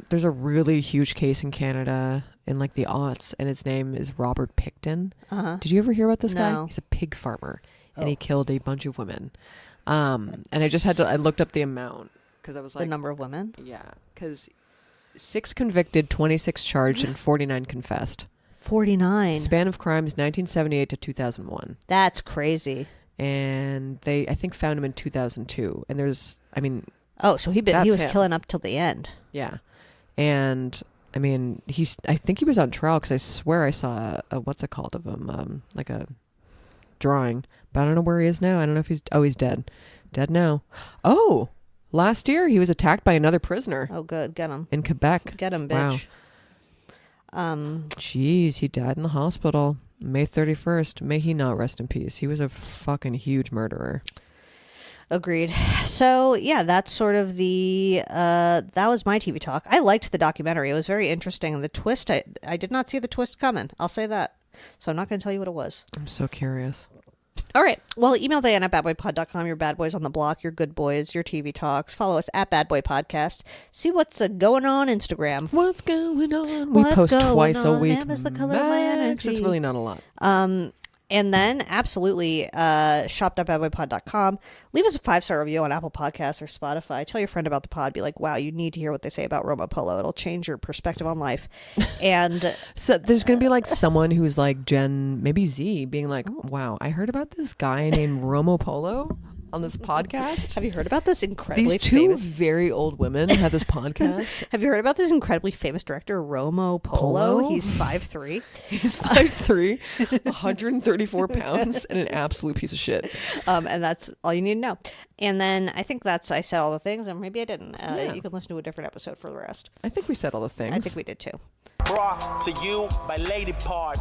there's a really huge case in Canada in like the aughts, and his name is Robert Picton. Did you ever hear about this guy? No. He's a pig farmer, and he killed a bunch of women. And I looked up the amount because I was like, The number of women? yeah, because 6 convicted, 26 charged, and 49 confessed. 49. Span of crimes 1978 to 2001. That's crazy. And they, I think, found him in 2002. And there's, I mean, Oh, so he That's was him. killing up till the end. yeah. And I mean, I think he was on trial because I swear I saw a what's it called of him, like a drawing. But I don't know where he is now. I don't know if he's dead. Dead now. Oh, last year he was attacked by another prisoner Oh, good. Get him. in Quebec. Get him, Wow. bitch. Jeez, he died in the hospital May 31st. May he not rest in peace. He was a fucking huge murderer. Agreed. So yeah, that's sort of that was my TV talk. I liked the documentary. It was very interesting. The twist, I did not see the twist coming. I'll say that. So I'm not going to tell you what it was. I'm so curious. All right. Well, email Diane at badboypod.com. Your bad boys on the block, your good boys, your TV talks. Follow us at Bad Boy Podcast. See what's going on Instagram. What's going on? We What's post going twice a on? week. Em is the color of my Max. energy. It's really not a lot. And then absolutely shop.badboypod.com. Leave us a 5-star review on Apple Podcasts or Spotify. Tell your friend about the pod. Be like, wow, you need to hear what they say about Romo Polo. It'll change your perspective on life. And So there's going to be like someone who's like Gen, maybe Z, being like, wow, I heard about this guy named Romo Polo on this podcast. have you heard about this incredibly These two famous... very old women have this podcast. Have you heard about this incredibly famous director, Romo Polo? Polo? He's 5'3". He's 5'3", 134 pounds, and an absolute piece of shit. And that's all you need to know. And then I think I said all the things, and maybe I didn't. Yeah. You can listen to a different episode for the rest. I think we said all the things. I think we did too. Brought to you by Lady Parts.